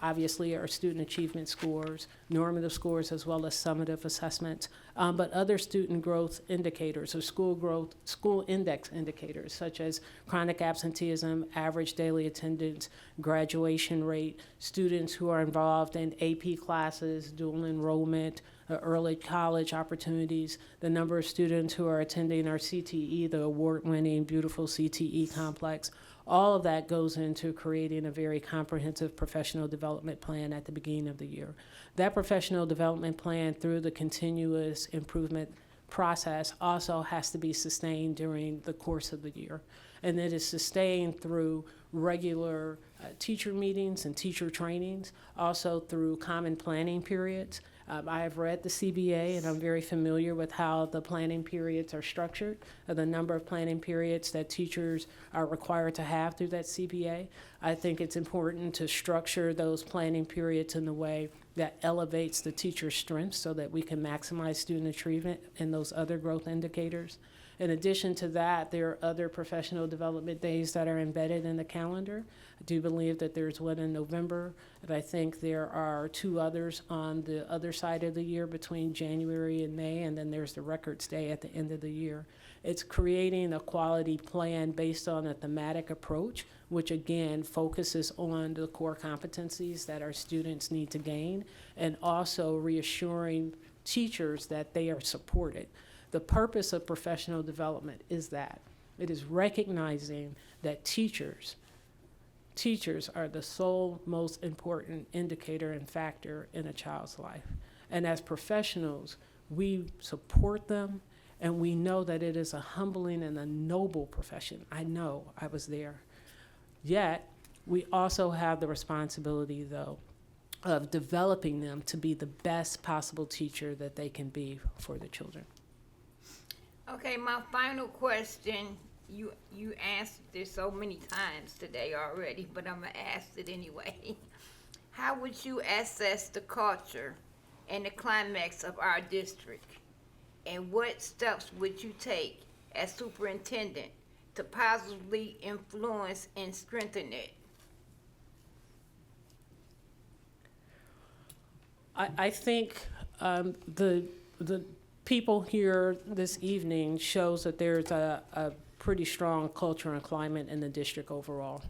obviously, our student achievement scores, normative scores, as well as summative assessments, but other student growth indicators, or school index indicators, such as chronic absenteeism, average daily attendance, graduation rate, students who are involved in AP classes, dual enrollment, early college opportunities, the number of students who are attending our CTE, the award-winning, beautiful CTE complex. All of that goes into creating a very comprehensive professional development plan at the beginning of the year. That professional development plan, through the continuous improvement process, also has to be sustained during the course of the year. And it is sustained through regular teacher meetings and teacher trainings, also through common planning periods. I have read the CBA, and I'm very familiar with how the planning periods are structured, the number of planning periods that teachers are required to have through that CBA. I think it's important to structure those planning periods in a way that elevates the teacher's strengths so that we can maximize student achievement and those other growth indicators. In addition to that, there are other professional development days that are embedded in the calendar. I do believe that there's one in November, and I think there are 2 others on the other side of the year between January and May, and then there's the Records Day at the end of the year. It's creating a quality plan based on a thematic approach, which again focuses on the core competencies that our students need to gain, and also reassuring teachers that they are supported. The purpose of professional development is that it is recognizing that teachers are the sole most important indicator and factor in a child's life. And as professionals, we support them, and we know that it is a humbling and a noble profession. I know, I was there. Yet, we also have the responsibility, though, of developing them to be the best possible teacher that they can be for the children. Okay, my final question, you answered this so many times today already, but I'm gonna ask it anyway. How would you assess the culture and the climax of our district? And what steps would you take as superintendent to positively influence and strengthen it? I think the people here this evening shows that there's a pretty strong culture and climate in the district overall.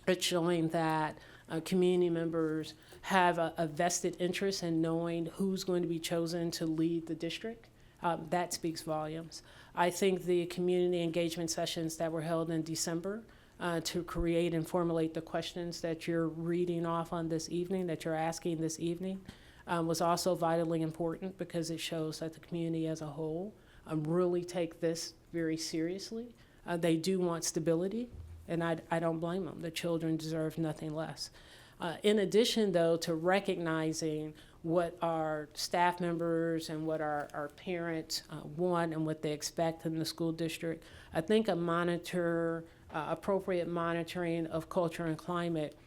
It's showing that community members have a vested interest in knowing who's going to be chosen to lead the district. That speaks volumes. I think the community engagement sessions that were held in December to create and formulate the questions that you're reading off on this evening, that you're asking this evening, was also vitally important, because it shows that the community as a whole really take this very seriously. They do want stability, and I don't blame them. The children deserve nothing less. In addition, though, to recognizing what our staff members and what our parents want and what they expect in the school district, I think appropriate monitoring of culture and climate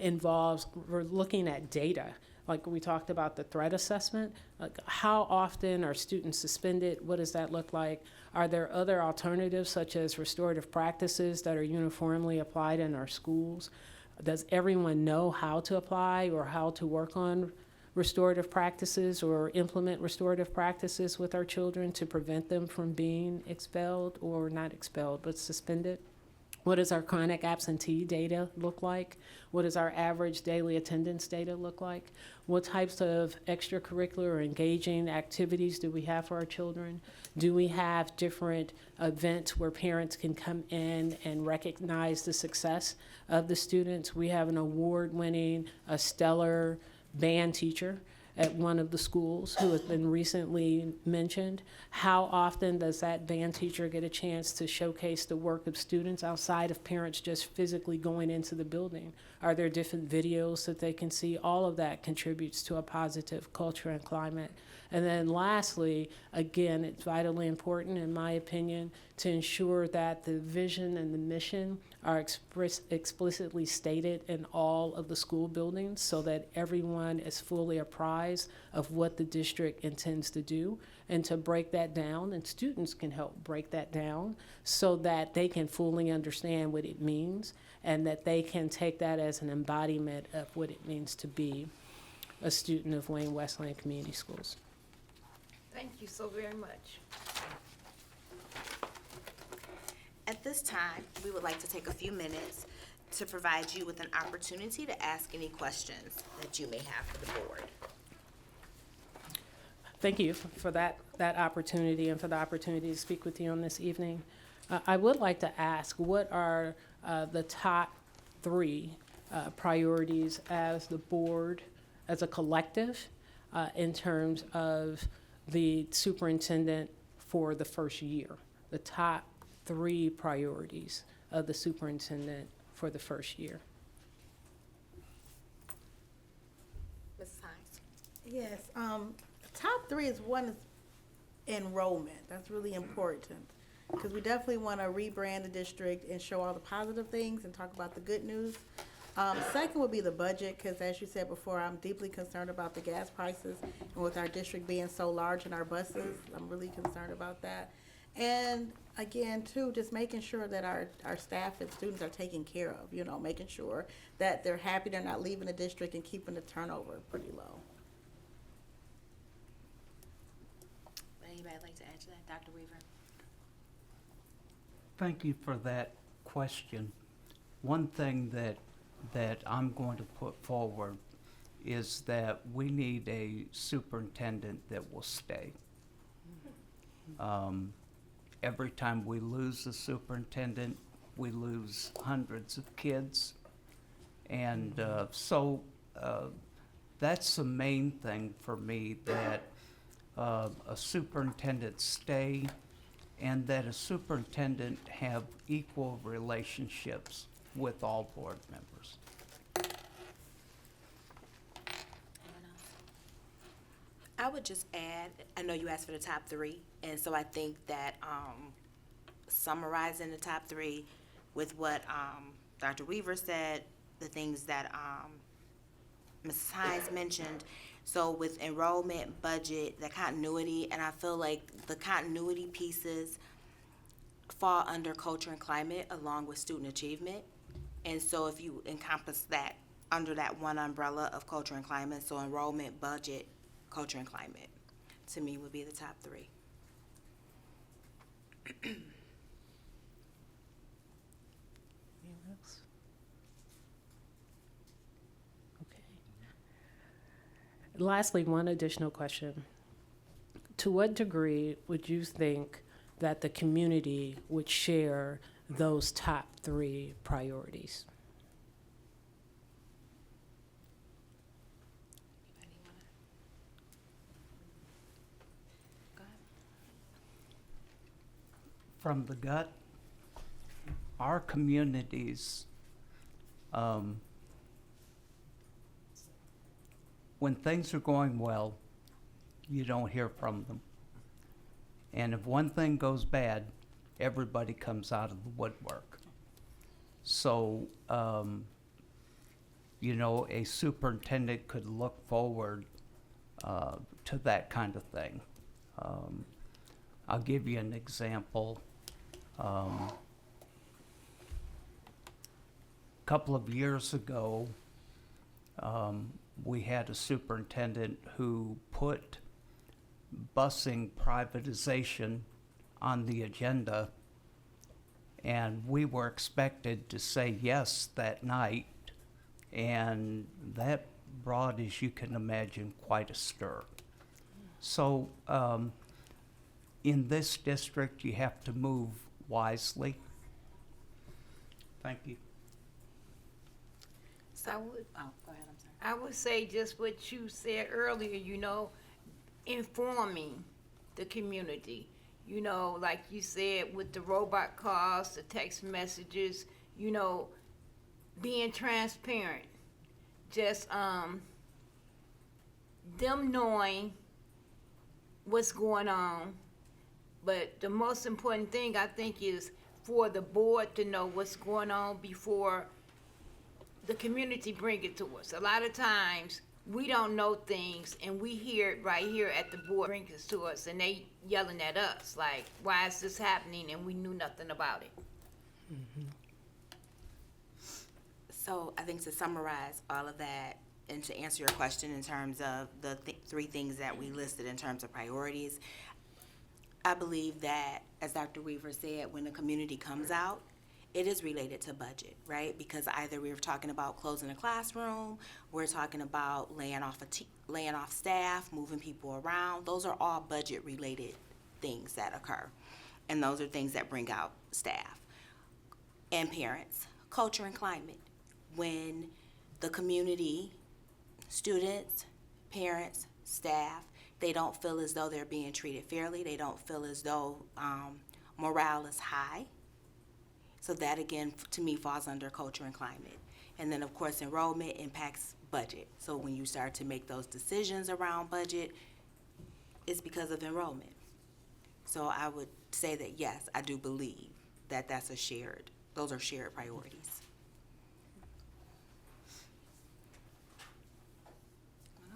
involves, we're looking at data. Like we talked about the threat assessment, like how often are students suspended? What does that look like? Are there other alternatives, such as restorative practices, that are uniformly applied in our schools? Does everyone know how to apply or how to work on restorative practices or implement restorative practices with our children to prevent them from being expelled, or not expelled, but suspended? What does our chronic absentee data look like? What does our average daily attendance data look like? What types of extracurricular or engaging activities do we have for our children? Do we have different events where parents can come in and recognize the success of the students? We have an award-winning, a stellar band teacher at one of the schools who has been recently mentioned. How often does that band teacher get a chance to showcase the work of students outside of parents just physically going into the building? Are there different videos that they can see? All of that contributes to a positive culture and climate. And then lastly, again, it's vitally important, in my opinion, to ensure that the vision and the mission are explicitly stated in all of the school buildings so that everyone is fully apprised of what the district intends to do, and to break that down, and students can help break that down so that they can fully understand what it means and that they can take that as an embodiment of what it means to be a student of Wayne-Westland Community Schools. Thank you so very much. At this time, we would like to take a few minutes to provide you with an opportunity to ask any questions that you may have for the board. Thank you for that opportunity and for the opportunity to speak with you on this evening. I would like to ask, what are the top 3 priorities as the board, as a collective, in terms of the superintendent for the first year? The top 3 priorities of the superintendent for the first year. Mrs. Hines? Yes, top 3 is one is enrollment. That's really important, because we definitely want to rebrand the district and show all the positive things and talk about the good news. Second would be the budget, because as you said before, I'm deeply concerned about the gas prices, and with our district being so large in our buses, I'm really concerned about that. And again, too, just making sure that our staff and students are taken care of, you know, making sure that they're happy, they're not leaving the district, and keeping the turnover pretty low. Would anybody like to answer that? Dr. Weaver? Thank you for that question. One thing that I'm going to put forward is that we need a superintendent that will stay. Every time we lose a superintendent, we lose hundreds of kids. And so that's the main thing for me, that a superintendent stay, and that a superintendent have equal relationships with all board members. Anyone else? I would just add, I know you asked for the top 3, and so I think that summarizing the top 3 with what Dr. Weaver said, the things that Mrs. Hines mentioned, so with enrollment, budget, the continuity, and I feel like the continuity pieces fall under culture and climate along with student achievement. And so if you encompass that under that one umbrella of culture and climate, so enrollment, budget, culture and climate, to me would be the top 3. Anyone else? Okay. Lastly, one additional question. To what degree would you think that the community would share those top 3 priorities? Anybody wanna? Go ahead. From the gut, our communities, when things are going well, you don't hear from them. And if one thing goes bad, everybody comes out of the woodwork. So, you know, a superintendent could look forward to that kind of thing. I'll give you an example. couple of years ago, we had a superintendent who put busing privatization on the agenda, and we were expected to say yes that night, and that brought, as you can imagine, quite a stir. So in this district, you have to move wisely. Thank you. I would, Oh, go ahead, I'm sorry. I would say just what you said earlier, you know, informing the community. You know, like you said, with the robot calls, the text messages, you know, being transparent. Just them knowing what's going on. But the most important thing, I think, is for the board to know what's going on before the community bring it to us. A lot of times, we don't know things, and we hear it right here at the board, bring it to us, and they yelling at us, like, why is this happening, and we knew nothing about it. So I think to summarize all of that and to answer your question in terms of the three things that we listed in terms of priorities, I believe that, as Dr. Weaver said, when the community comes out, it is related to budget, right? Because either we're talking about closing a classroom, we're talking about laying off staff, moving people around. Those are all budget-related things that occur, and those are things that bring out staff and parents. Culture and climate. When the community, students, parents, staff, they don't feel as though they're being treated fairly, they don't feel as though morale is high. So that, again, to me, falls under culture and climate. And then, of course, enrollment impacts budget. So when you start to make those decisions around budget, it's because of enrollment. So I would say that, yes, I do believe that those are shared priorities.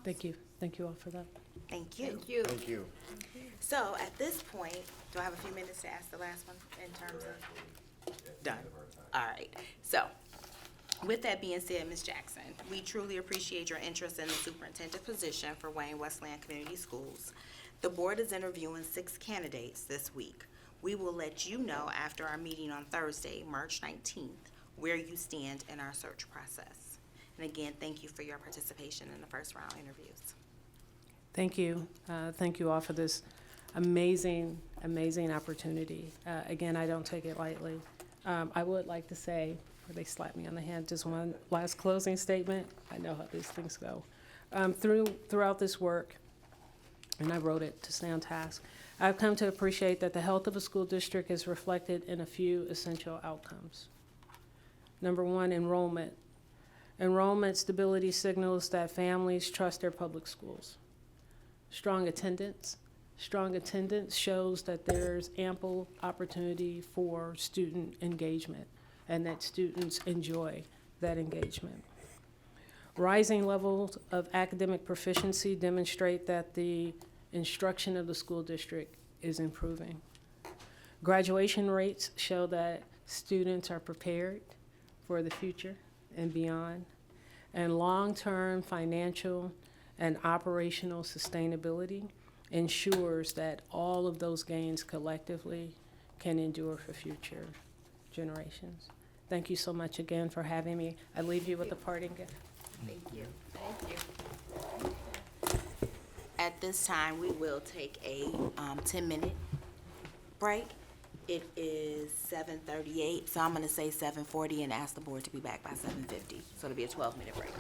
Thank you. Thank you all for that. Thank you. Thank you. Thank you. So at this point, do I have a few minutes to ask the last one in terms of? Done. All right. So with that being said, Ms. Jackson, we truly appreciate your interest in the superintendent position for Wayne-Westland Community Schools. The board is interviewing 6 candidates this week. We will let you know after our meeting on Thursday, March 19th, where you stand in our search process. And again, thank you for your participation in the first round interviews. Thank you. Thank you all for this amazing, amazing opportunity. Again, I don't take it lightly. I would like to say, before they slap me on the hand, just one last closing statement. I know how these things go. Throughout this work, and I wrote it to stay on task, I've come to appreciate that the health of a school district is reflected in a few essential outcomes. Number one, enrollment. Enrollment stability signals that families trust their public schools. Strong attendance. Strong attendance shows that there's ample opportunity for student engagement and that students enjoy that engagement. Rising levels of academic proficiency demonstrate that the instruction of the school district is improving. Graduation rates show that students are prepared for the future and beyond. And long-term financial and operational sustainability ensures that all of those gains collectively can endure for future generations. Thank you so much again for having me. I leave you with a parting gift. Thank you. Thank you. At this time, we will take a 10-minute break. It is 7:38, so I'm going to say 7:40 and ask the board to be back by 7:50. So it'll be a 12-minute break.